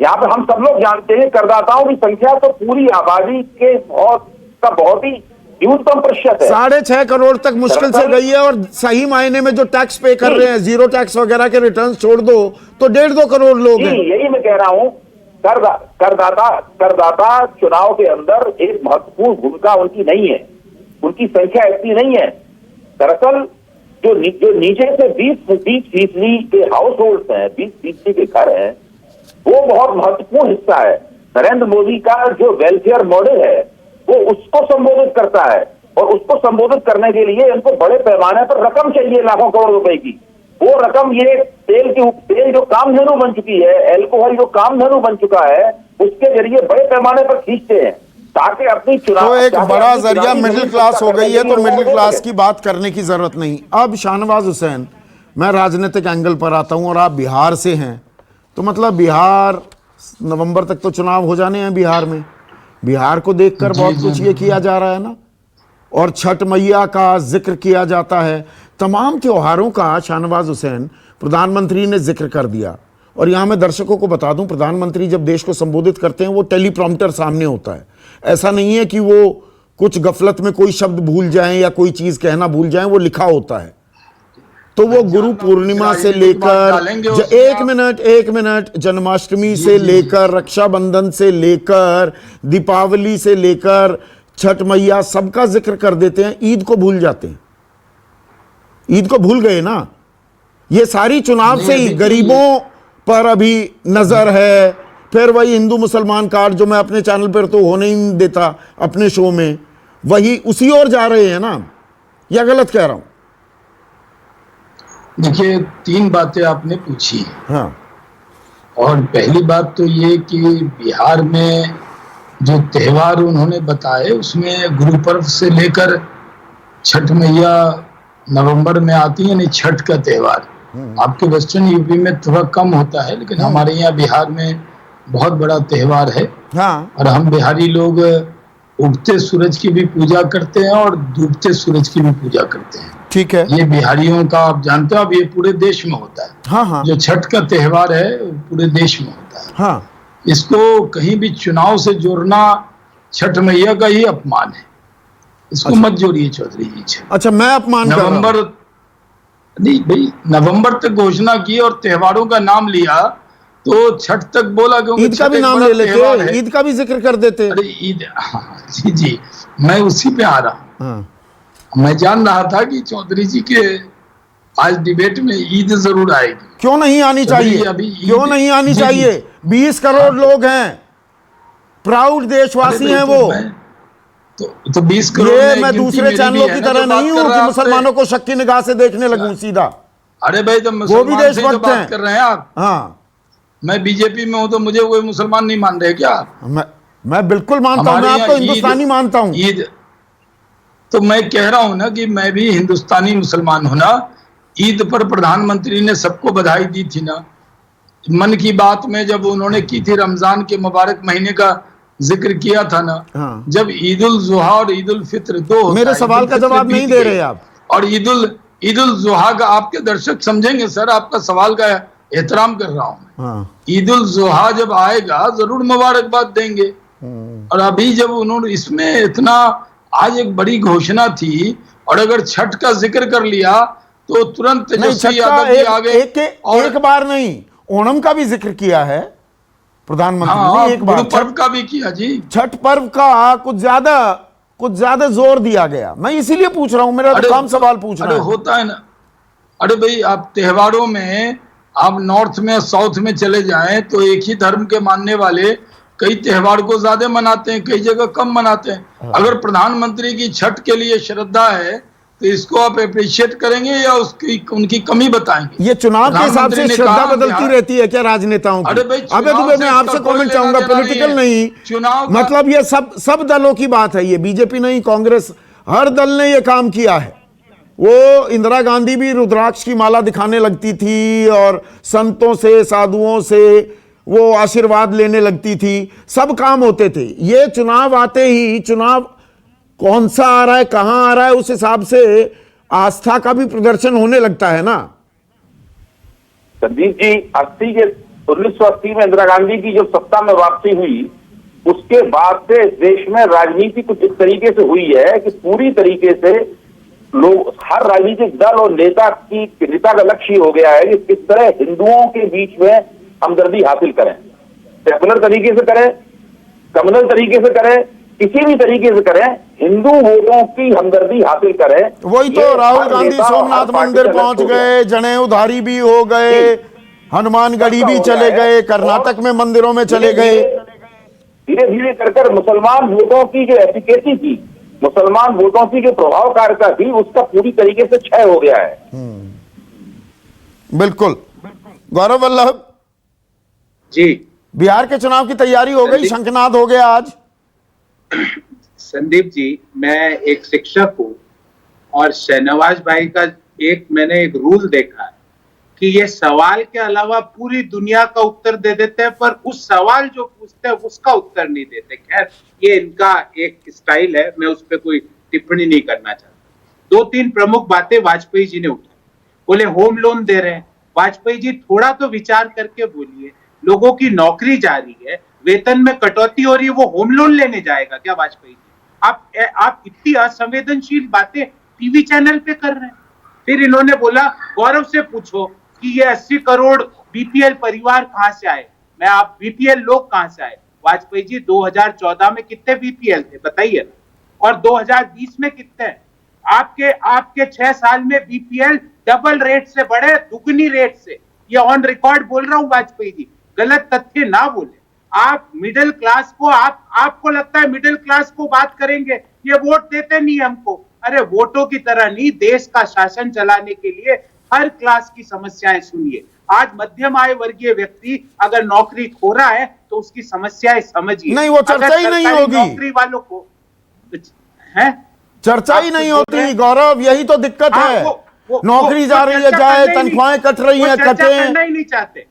यहाँ पर हम सब लोग जानते हैं करदाताओं की संख्या तो पूरी आबादी के बहुत ही न्यूनतम प्रतिशत है। 6.5 करोड़ तक मुश्किल से गई है, और सही मायने में जो टैक्स पे कर रहे हैं, जीरो टैक्स वगैरह के रिटर्न छोड़ दो तो 1.5-2 करोड़ लोग हैं। यही मैं कह रहा हूँ, करदाता चुनाव के अंदर एक महत्वपूर्ण भूमिका उनकी नहीं है, उनकी संख्या इतनी नहीं है। दरअसल जो नीचे से 20% के हाउस होल्ड हैं, 20% के घर हैं, वो बहुत महत्वपूर्ण हिस्सा है। नरेंद्र मोदी का जो वेलफेयर मॉडल है वो उसको संबोधित करता है, और उसको संबोधित करने के लिए इनको बड़े पैमाने पर रकम चाहिए, लाखों करोड़ रुपए की। वो रकम ये तेल जो कामधेनु बन चुकी है, अल्कोहल जो कामधेनु बन चुका है, उसके जरिए बड़े पैमाने पर खींचते हैं ताकि अपनी चुनाव, तो एक बड़ा जरिया मिडिल क्लास हो गई है, तो मिडिल क्लास की बात करने की जरूरत नहीं। अब शाहनवाज हुसैन, मैं राजनीतिक एंगल पर आता हूं, और आप बिहार से हैं, तो मतलब बिहार नवंबर तक तो चुनाव हो जाने हैं बिहार में। बिहार को देखकर बहुत कुछ ये किया जा रहा है ना, और छठ मैया का जिक्र किया जाता है, तमाम त्योहारों का शाहनवाज हुसैन प्रधानमंत्री ने जिक्र कर दिया। और यहां मैं दर्शकों को बता दूं, प्रधानमंत्री जब देश को संबोधित करते हैं वो टेलीप्रॉम्प्टर सामने होता है, ऐसा नहीं है कि वो कुछ गफलत में कोई शब्द भूल जाएं या कोई चीज कहना भूल जाएं, वो लिखा होता है। तो वो गुरु पूर्णिमा से लेकर एक मिनट जन्माष्टमी से लेकर, रक्षाबंधन से लेकर, दीपावली से लेकर छठ मैया, सबका जिक्र कर देते हैं, ईद को भूल जाते हैं। ईद को भूल गए ना, ये सारी चुनाव से ही गरीबों पर अभी नजर है। फिर वही हिंदू मुसलमान कार्ड जो मैं अपने चैनल पर तो होने ही नहीं देता अपने शो में, वही उसी ओर जा रहे हैं ना, या गलत कह रहा हूं? देखिए, 3 बातें आपने पूछी। हाँ, और पहली बात तो ये कि बिहार में जो त्योहार उन्होंने बताए उसमें गुरु पर्व से लेकर छठ मैया नवंबर में आती है, यानी छठ का त्योहार। आपके वेस्टर्न यूपी में थोड़ा कम होता है, लेकिन हमारे यहाँ बिहार में बहुत बड़ा त्योहार है। हाँ, और हम बिहारी लोग उगते सूरज की भी पूजा करते हैं और डूबते सूरज की भी पूजा करते हैं। ठीक है, ये बिहारियों का, आप जानते हो, अब ये पूरे देश में होता है। हाँ हाँ, जो छठ का त्योहार है पूरे देश में होता है। हाँ, इसको कहीं भी चुनाव से जोड़ना छठ मैया का ही अपमान है, इसको मत जोड़िए चौधरी जी। अच्छा, मैं अपमान कर रहा हूं। नवंबर नहीं भाई, नवंबर तक घोषणा की और त्योहारों का नाम लिया, तो छठ तक बोला, क्योंकि ईद का भी नाम ले लेते, ईद का भी जिक्र कर देते। अरे ईद, जी, मैं उसी पे आ रहा हूँ। हाँ, मैं जान रहा था कि चौधरी जी के आज डिबेट में ईद जरूर आएगी। क्यों नहीं आनी चाहिए? क्यों नहीं आनी चाहिए? 20 करोड़ लोग हैं, प्राउड देशवासी हैं वो। तो 20 करोड़ ये मैं दूसरे चैनलों की तरह नहीं हूं कि मुसलमानों को शक की निगाह से देखने लगूं सीधा। अरे भाई, तो वो भी देशभक्त हैं। कर रहे हैं आप। हाँ, मैं बीजेपी में हूं तो मुझे कोई मुसलमान नहीं मान रहे क्या? मैं बिल्कुल मानता हूं, मैं आपको हिंदुस्तानी मानता हूं। ईद तो मैं कह रहा हूं ना कि मैं भी हिंदुस्तानी मुसलमान हूं ना। ईद पर प्रधानमंत्री ने सबको बधाई दी थी ना, मन की बात में जब उन्होंने की थी, रमजान के मुबारक महीने का जिक्र किया था ना। हाँ। जब ईद उल जुहा और ईद उल फित्र दो, मेरे सवाल का जवाब नहीं दे रहे आप। और ईद उल जुहा का, आपके दर्शक समझेंगे सर, आपका सवाल का एहतराम कर रहा हूं। हाँ। ईद उल जुहा जब आएगा जरूर मुबारकबाद देंगे। और अभी जब उन्होंने इसमें इतना, आज एक बड़ी घोषणा थी, और अगर छठ का जिक्र कर लिया तो तुरंत तेजस्वी यादव भी आ गए। एक बार नहीं, ओणम का भी जिक्र किया है प्रधानमंत्री ने, एक बार पर्व का भी किया जी। छठ पर्व का कुछ ज्यादा जोर दिया गया। मैं इसीलिए पूछ रहा हूं, मेरा तो काम सवाल पूछना है। होता है ना, अरे भाई, आप त्योहारों में आप नॉर्थ में साउथ में चले जाएं तो एक ही धर्म के मानने वाले कई त्योहार को ज्यादा मनाते हैं, कई जगह कम मनाते हैं। अगर प्रधानमंत्री की छठ के लिए श्रद्धा है तो इसको आप अप्रिशिएट करेंगे या उसकी उनकी कमी बताएंगे? ये चुनाव के हिसाब से श्रद्धा बदलती रहती है क्या राजनेताओं की? अरे भाई, अबे दुबे, मैं आपसे कमेंट चाहूंगा, पॉलिटिकल नहीं, चुनाव मतलब ये सब दलों की बात है, ये बीजेपी नहीं, कांग्रेस, हर दल ने ये काम किया है। वो इंदिरा गांधी भी रुद्राक्ष की माला दिखाने लगती थी और संतों से, साधुओं से वो आशीर्वाद लेने लगती थी, सब काम होते थे। ये चुनाव आते ही, चुनाव कौन सा आ रहा है, कहां आ रहा है, उस हिसाब से आस्था का भी प्रदर्शन होने लगता है ना। संदीप जी, 1980 में इंदिरा गांधी की जो सत्ता में वापसी हुई, उसके बाद से देश में राजनीति कुछ इस तरीके से हुई है कि पूरी तरीके से लोग, हर राजनीतिक दल और नेता का लक्ष्य हो गया है कि किस तरह हिंदुओं के बीच में हमदर्दी हासिल करें, सेकुलर तरीके से करें, कम्युनल तरीके से करें, किसी भी तरीके से करें, हिंदू वोटों की हमदर्दी हासिल करें। वही तो राहुल गांधी सोमनाथ मंदिर पहुंच गए, जनेऊधारी भी हो गए, हनुमानगढ़ी भी चले गए, कर्नाटक में मंदिरों में चले गए। धीरे धीरे कर मुसलमान वोटों की जो एफिकेसी थी, मुसलमान वोटों की जो प्रभावकारिता थी, उसका पूरी तरीके से क्षय हो गया है। बिल्कुल। गौरव वल्लभ जी, बिहार के चुनाव की तैयारी हो गई, शंखनाद हो गया आज। संदीप जी, मैं एक शिक्षक हूं और शहनवाज भाई का मैंने एक रूल देखा है कि ये सवाल के अलावा पूरी दुनिया का उत्तर दे देते हैं, पर उस सवाल जो पूछते हैं उसका उत्तर नहीं देते। खैर, ये इनका एक स्टाइल है, मैं उस पर कोई टिप्पणी नहीं करना चाहता। 2-3 प्रमुख बातें वाजपेयी जी ने उठाई। बोले होम लोन दे रहे हैं। वाजपेयी जी, थोड़ा तो विचार करके बोलिए, लोगों की नौकरी जा रही है, वेतन में कटौती हो रही है, वो होम लोन लेने जाएगा क्या वाजपेयी जी? आप इतनी असंवेदनशील बातें टीवी चैनल पे कर रहे हैं। फिर इन्होंने बोला, गौरव से पूछो कि ये 80 करोड़ बीपीएल परिवार कहां से आए, आप बीपीएल लोग कहां से आए? वाजपेयी जी, 2014 में कितने बीपीएल थे बताइए ना, और 2020 में कितने हैं? आपके 6 साल में बीपीएल डबल रेट से बढ़े, दुगनी रेट से। ये ऑन रिकॉर्ड बोल रहा हूं वाजपेयी जी, गलत तथ्य ना बोले। आप मिडिल क्लास को, आपको लगता है मिडिल क्लास को बात करेंगे, ये वोट देते नहीं हमको। अरे वोटों की तरह नहीं, देश का शासन चलाने के लिए हर क्लास की समस्याएं सुनिए। आज मध्यम आय वर्गीय व्यक्ति अगर नौकरी खो रहा है तो उसकी समस्याएं समझिए। नहीं, वो चर्चा ही नहीं होगी। नौकरी वालों को है, चर्चा ही नहीं होती गौरव, यही तो दिक्कत है। नौकरी जा रही है, जाए, तनख्वाहें कट रही हैं, कटे। करना ही नहीं चाहते,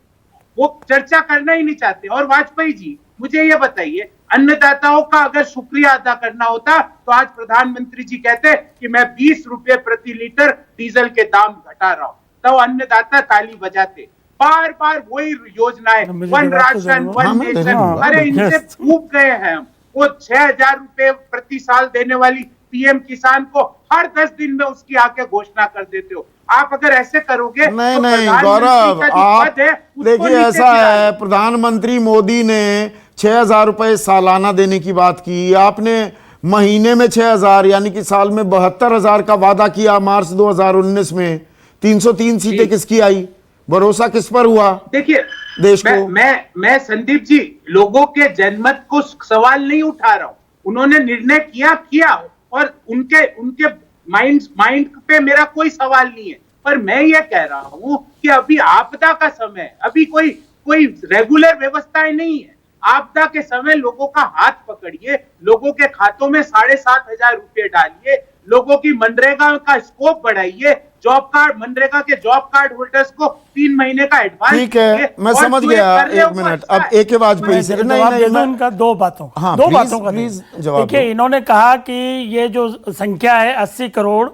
वो चर्चा करना ही नहीं चाहते। और वाजपेयी जी, मुझे ये बताइए, अन्नदाताओं का अगर शुक्रिया अदा करना होता तो आज प्रधानमंत्री जी कहते कि मैं 20 रुपए प्रति लीटर डीजल के दाम घटा रहा हूं, तो अन्नदाता ताली बजाते। बार बार वही योजनाएं, वन राशन, वन नेशन, अरे इनसे चूक गए हैं हम। वो 6,000 रुपए प्रति साल देने वाली पीएम किसान को हर 10 दिन में उसकी आके घोषणा कर देते हो। आप अगर ऐसे करोगे नहीं तो नहीं गौरव, आप देखिए, ऐसा है, प्रधानमंत्री मोदी ने 6,000 रुपए सालाना देने की बात की, आपने महीने में 6,000 यानी कि साल में 72,000 का वादा किया मार्च 2019 में। 303 सीटें किसकी आई? भरोसा किस पर हुआ? देखिए देश को। मैं संदीप जी, लोगों के जनमत को सवाल नहीं उठा रहा हूं, उन्होंने निर्णय किया और उनके माइंड पे मेरा कोई सवाल नहीं है। पर मैं ये कह रहा हूं कि अभी आपदा का समय, अभी कोई रेगुलर व्यवस्थाएं नहीं है। आपदा के समय लोगों का हाथ पकड़िए, लोगों के खातों में 7,500 रुपए डालिए, लोगों की मनरेगा का स्कोप बढ़ाइए, जॉब कार्ड, मनरेगा के जॉब कार्ड होल्डर्स को 3 महीने का एडवांस। ठीक है, मैं समझ गया। एक मिनट, अब एक के वाजपेयी से इनका दो बातों का देखिए, इन्होंने कहा कि ये जो संख्या है 80 करोड़,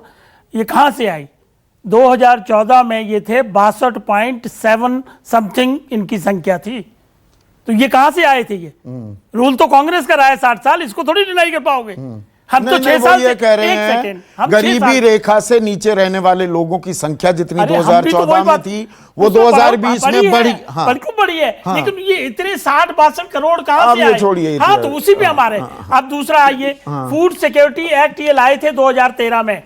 ये कहां से आई? 2014 में ये थे 62.7 समथिंग इनकी संख्या थी, तो ये कहां से आए थे? ये रूल तो कांग्रेस का रहा है 60 साल, इसको थोड़ी डिनाई कर पाओगे। हम तो 6 साल ये कह रहे हैं गरीबी रेखा से नीचे रहने वाले लोगों की संख्या जितनी 2014 में थी वो 2020 में बढ़ी। हाँ, बिल्कुल बढ़ी है। हाँ, लेकिन ये इतने 60-62 करोड़ कहां से आए? छोड़िए, हाँ, तो उसी पे हमारे। अब दूसरा आइए, फूड सिक्योरिटी एक्ट ये लाए थे 2013 में,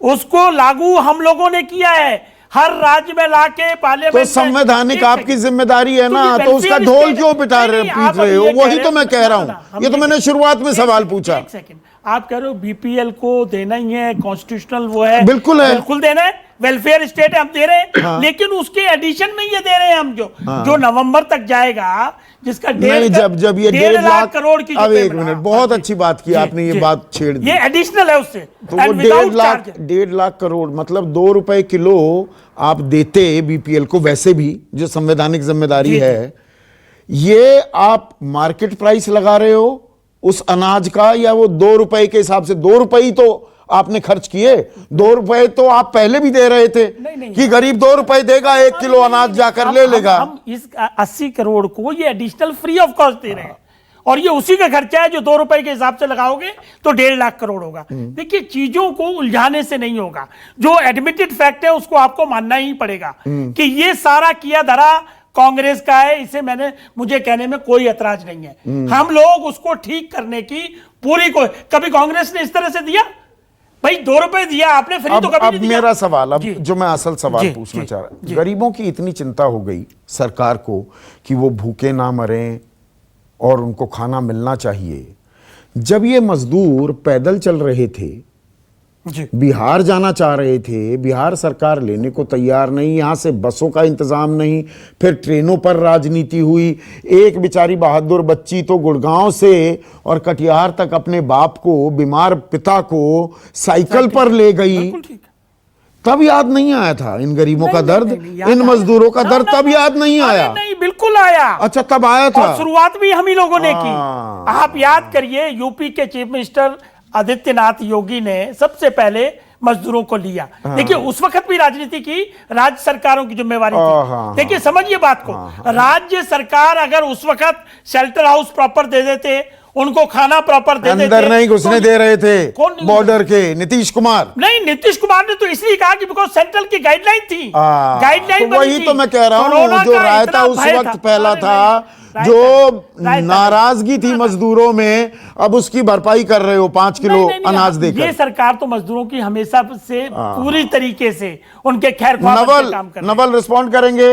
उसको लागू हम लोगों ने किया है। हर राज्य में लाके पार्लियामेंट तो संवैधानिक आपकी जिम्मेदारी है ना, तो उसका welfare ढोल state- क्यों पीट नहीं, रहे आप हो? ये वही कह तो रहे मैं कह रहा ना, हूं, ये तो मैंने शुरुआत में सवाल पूछा। एक सेकंड, आप कह रहे हो बीपीएल को देना ही है, कॉन्स्टिट्यूशनल वो है, बिल्कुल है। बिल्कुल देना है, वेलफेयर स्टेट हम दे रहे हैं, लेकिन उसके एडिशन में ये दे रहे हैं हम जो नवंबर तक जाएगा, जिसका नहीं, जब ये 1.5 लाख करोड़ की जो अब एक payment- मिनट, बहुत अच्छी बात की जी, आपने, ये जी। बात छेड़ दी। ये एडिशनल है उससे, तो वो and without charge। 1.5 lakh crore मतलब 2 रुपए किलो आप देते बीपीएल को, वैसे भी जो संवैधानिक जिम्मेदारी है, ये आप मार्केट प्राइस लगा रहे हो उस अनाज का, या वो 2 रुपए के हिसाब से? 2 रुपए ही तो आपने खर्च किए, 2 रुपए तो आप पहले भी दे रहे थे नहीं, कि गरीब 2 रुपए देगा, 1 किलो अनाज जाकर ले लेगा। हम इस 80 करोड़ को ये एडिशनल फ्री ऑफ कॉस्ट दे रहे हैं, और ये उसी का खर्चा है जो 2 रुपए के हिसाब से लगाओगे तो 1.5 लाख करोड़ होगा। देखिए, चीजों को उलझाने से नहीं होगा, जो एडमिटेड फैक्ट है उसको आपको मानना ही पड़ेगा कि ये सारा किया धरा कांग्रेस का है। इसे मुझे कहने में कोई ऐतराज नहीं है। हम लोग उसको ठीक करने की पूरी कभी कांग्रेस ने इस तरह से दिया? भाई 2 रुपए दिया आपने, फ्री तो कभी अब नहीं दिया। मेरा सवाल, अब जी। जो मैं असल सवाल जी, पूछना जी, चाह रहा जी। गरीबों की इतनी चिंता हो गई सरकार को कि वो भूखे ना मरें और उनको खाना मिलना चाहिए। जब ये मजदूर पैदल चल रहे थे, जी। बिहार जाना चाह रहे थे, बिहार सरकार लेने को तैयार नहीं, यहां से बसों का इंतजाम नहीं, फिर ट्रेनों पर राजनीति हुई। एक बेचारी बहादुर बच्ची तो गुड़गांव से और कटिहार तक अपने बाप को, बीमार पिता को साइकिल पर ले गई। बिल्कुल ठीक। तब याद नहीं आया था इन गरीबों का नहीं, दर्द, नहीं, याद इन आया। मजदूरों का ना, दर्द ना, तब ना, याद नहीं अरे आया? नहीं, बिल्कुल आया। अच्छा, तब आया था। और शुरुआत भी हम ही लोगों ने की। हाँ। आप याद करिए, यूपी के चीफ मिनिस्टर आदित्यनाथ योगी ने सबसे पहले मजदूरों को लिया। देखिए, उस वक्त भी राजनीति की राज्य सरकारों की जिम्मेवारी थी। देखिए, समझिए बात को, राज्य सरकार अगर उस वक्त शेल्टर हाउस प्रॉपर दे देते, उनको खाना प्रॉपर दे देते, अंदर नहीं घुसने दे रहे थे कौन नहीं बॉर्डर के, नीतीश कुमार। नहीं, नीतीश कुमार ने तो इसलिए कहा कि बिकॉज सेंट्रल की गाइडलाइन थी, गाइडलाइन तो वही तो मैं कह रहा हूं, जो रायता उस वक्त फैला था, जो नाराजगी थी मजदूरों में, अब उसकी भरपाई कर रहे हो 5 किलो अनाज देकर। ये सरकार तो मजदूरों की हमेशा से पूरी तरीके से उनके खैर ख्वाह बनके काम कर रही है। नवल रिस्पॉन्ड करेंगे?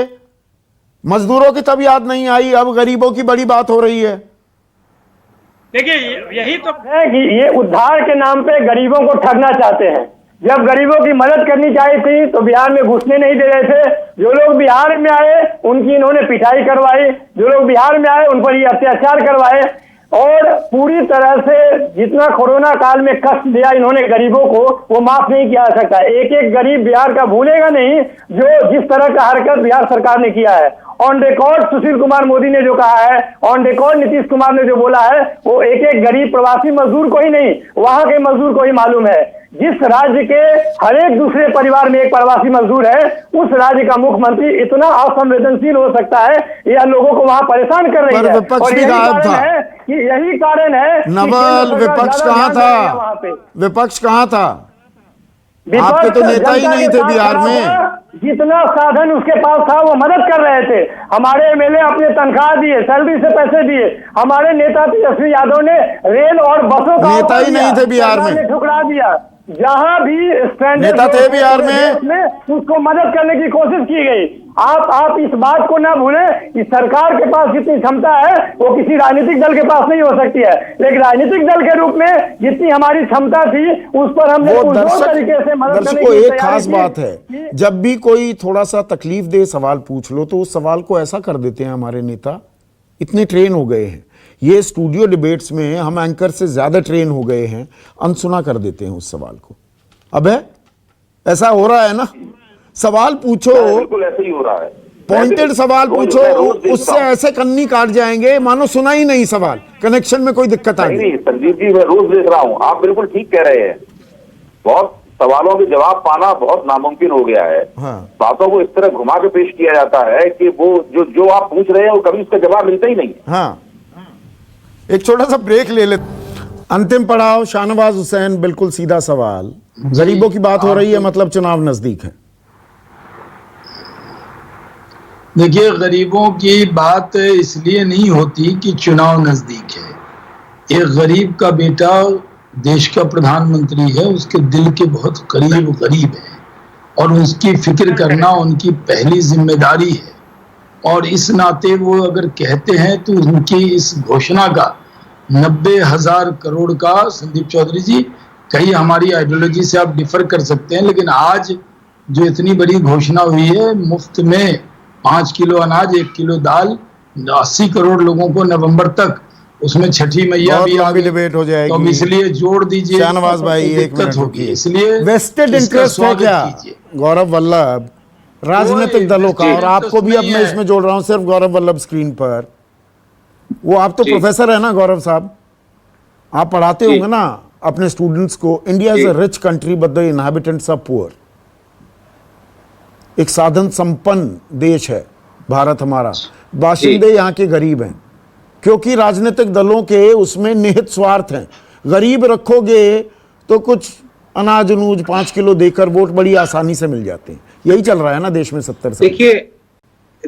मजदूरों की तब याद नहीं आई, अब गरीबों की बड़ी बात हो रही है। देखिए, यही तो है कि ये उद्धार के नाम पे गरीबों को ठगना चाहते हैं। जब गरीबों की मदद करनी चाहिए थी तो बिहार में घुसने नहीं दे रहे थे। जो लोग बिहार में आए उनकी इन्होंने पिटाई करवाई, जो लोग बिहार में आए उन पर ये अत्याचार करवाए, और पूरी तरह से जितना कोरोना काल में कष्ट दिया इन्होंने गरीबों को, वो माफ नहीं किया जा सकता। एक एक गरीब बिहार का भूलेगा नहीं जो जिस तरह का हरकत बिहार सरकार ने किया है। ऑन रिकॉर्ड सुशील कुमार मोदी ने जो कहा है, ऑन रिकॉर्ड नीतीश कुमार ने जो बोला है, वो एक एक गरीब प्रवासी मजदूर को ही नहीं, वहां के मजदूर को ही मालूम है। जिस राज्य के हर एक दूसरे परिवार में एक प्रवासी मजदूर है, उस राज्य का मुख्यमंत्री इतना असंवेदनशील हो सकता है, यह लोगों को वहां परेशान कर रही है। विपक्ष भी गायब था। यही कारण है कि नवल, विपक्ष कहाँ था? विपक्ष कहाँ था? आपके तो नेता ही नहीं थे बिहार में। जितना साधन उसके पास था वो मदद कर रहे थे। हमारे एमएलए अपने तनख्वाह दिए, सैलरी से पैसे दिए। हमारे नेता तेजस्वी यादव ने रेल और बसों का नेता ही नहीं थे बिहार में, ठुकरा दिया। जहां भी नेता थे बिहार में, उसको मदद करने की कोशिश की गई। आप इस बात को ना भूलें कि सरकार के पास जितनी क्षमता है वो किसी राजनीतिक दल के पास नहीं हो सकती है, लेकिन राजनीतिक दल के रूप में जितनी हमारी क्षमता थी उस पर हमने तरीके से मदद करने को की एक तैयारी खास की। बात है, जब भी कोई थोड़ा सा तकलीफ दे सवाल पूछ लो तो उस सवाल को ऐसा कर देते हैं हमारे नेता, इतने ट्रेन हो गए हैं। ये स्टूडियो डिबेट्स में हम एंकर से ज्यादा ट्रेन हो गए हैं, अनसुना कर देते हैं उस सवाल को। अबे ऐसा हो रहा है ना, सवाल पूछो, बिल्कुल ऐसे ही हो रहा है। पॉइंटेड सवाल पूछो, उससे ऐसे कन्नी काट जाएंगे मानो सुना ही नहीं सवाल, कनेक्शन में कोई दिक्कत आ गई। नहीं संदीप जी, मैं रोज देख रहा हूँ, आप बिल्कुल ठीक कह रहे हैं। बहुत सवालों के जवाब पाना बहुत नामुमकिन हो गया है। हाँ। बातों को इस तरह घुमा के पेश किया जाता है कि वो जो आप पूछ रहे हैं वो कभी उसका जवाब मिलता ही नहीं। हाँ, एक छोटा सा ब्रेक ले लेते। अंतिम पड़ाव, शाहनवाज हुसैन, बिल्कुल सीधा सवाल। गरीबों की बात हो रही है, मतलब चुनाव नजदीक है। देखिए, गरीबों की बात इसलिए नहीं होती कि चुनाव नजदीक है। एक गरीब का बेटा देश का प्रधानमंत्री है, उसके दिल के बहुत करीब गरीब है, और उसकी फिक्र करना उनकी पहली जिम्मेदारी है। और इस नाते वो अगर कहते हैं तो उनकी इस घोषणा का 90,000 करोड़ का, संदीप चौधरी जी, कहीं हमारी आइडियोलॉजी से आप डिफर कर सकते हैं, लेकिन आज जो इतनी बड़ी घोषणा हुई है, मुफ्त में 5 किलो अनाज, 1 किलो दाल, 80 करोड़ लोगों को नवंबर तक, उसमें छठी मैया भी आगे डिबेट हो जाएगी, तो इसलिए जोड़ दीजिए। शाहनवाज भाई, एक मिनट होगी, इसलिए वेस्टेड इंटरेस्ट है क्या गौरव वल्लभ राजनीतिक दलों का? और आपको भी अब मैं इसमें जोड़ रहा हूं, सिर्फ गौरव वल्लभ स्क्रीन पर, वो आप तो प्रोफेसर है ना गौरव साहब, आप पढ़ाते होंगे ना अपने स्टूडेंट्स को, India is a rich country but the inhabitants are poor. एक साधन संपन्न देश है भारत हमारा, बाशिंदे यहाँ के गरीब हैं, क्योंकि राजनीतिक दलों के उसमें निहित स्वार्थ हैं। गरीब रखोगे तो कुछ अनाज अनूज 5 किलो देकर वोट बड़ी आसानी से मिल जाते हैं। यही चल रहा है ना देश में 70 साल।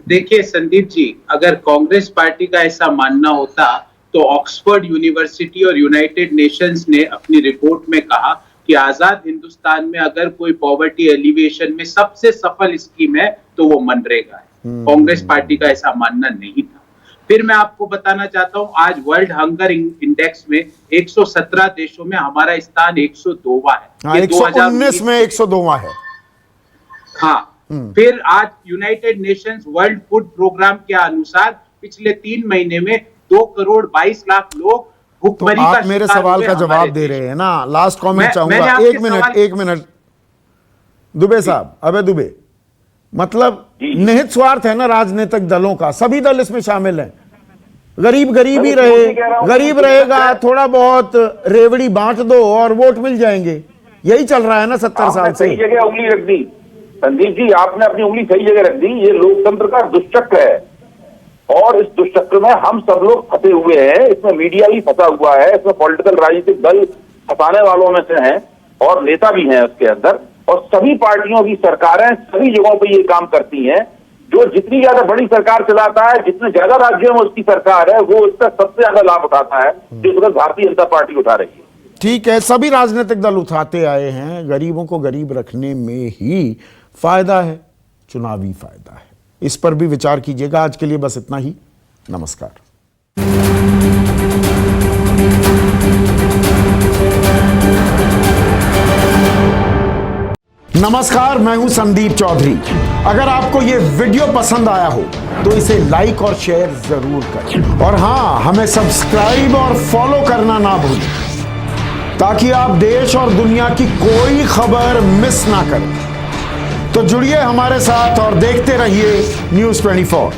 देखिए संदीप जी, अगर कांग्रेस पार्टी का ऐसा मानना होता तो ऑक्सफोर्ड यूनिवर्सिटी और यूनाइटेड नेशंस ने अपनी रिपोर्ट में कहा कि आजाद हिंदुस्तान में अगर कोई पॉवर्टी एलिवेशन में सबसे सफल स्कीम है तो वो मनरेगा है। कांग्रेस पार्टी का ऐसा मानना नहीं था। फिर मैं आपको बताना चाहता हूं, आज वर्ल्ड हंगर इंडेक्स में 117 देशों में हमारा स्थान 102वां है। 119 में 102वां है। हाँ, फिर आज United Nations World Food Programme के अनुसार पिछले 3 महीने में 2 करोड़ 22 लाख लोग भूखमरी का आप मेरे सवाल का जवाब दे रहे हैं ना। लास्ट कमेंट चाहूंगा, एक मिनट दुबे साहब, अबे दुबे, मतलब निहित स्वार्थ है ना राजनीतिक दलों का, सभी दल इसमें शामिल हैं। गरीब गरीब ही रहे, गरीब रहेगा, थोड़ा बहुत रेवड़ी बांट दो और वोट मिल जाएंगे। यही चल रहा है ना 70 साल से। सही जगह उंगली रख दी संदीप जी, आपने अपनी उंगली सही जगह रख दी। ये लोकतंत्र का दुष्चक्र है और इस दुष्चक्र में हम सब लोग फंसे हुए हैं। इसमें मीडिया भी फंसा हुआ है, इसमें पॉलिटिकल राजनीतिक दल फंसाने वालों में से हैं और नेता भी हैं उसके अंदर। और सभी पार्टियों की सरकारें सभी जगहों पर ये काम करती हैं। जो जितनी ज्यादा बड़ी सरकार चलाता है, जितने ज्यादा राज्यों में उसकी सरकार है, वो इसका सबसे ज्यादा लाभ उठाता है, जो भारतीय जनता पार्टी उठा रही है। ठीक है, सभी राजनीतिक दल उठाते आए हैं। गरीबों को गरीब रखने में ही फायदा है, चुनावी फायदा है। इस पर भी विचार कीजिएगा। आज के लिए बस इतना ही। नमस्कार। नमस्कार, मैं हूं संदीप चौधरी। अगर आपको ये वीडियो पसंद आया हो तो इसे लाइक और शेयर जरूर करें, और हां, हमें सब्सक्राइब और फॉलो करना ना भूलें, ताकि आप देश और दुनिया की कोई खबर मिस ना करें। तो जुड़िए हमारे साथ और देखते रहिए News 24।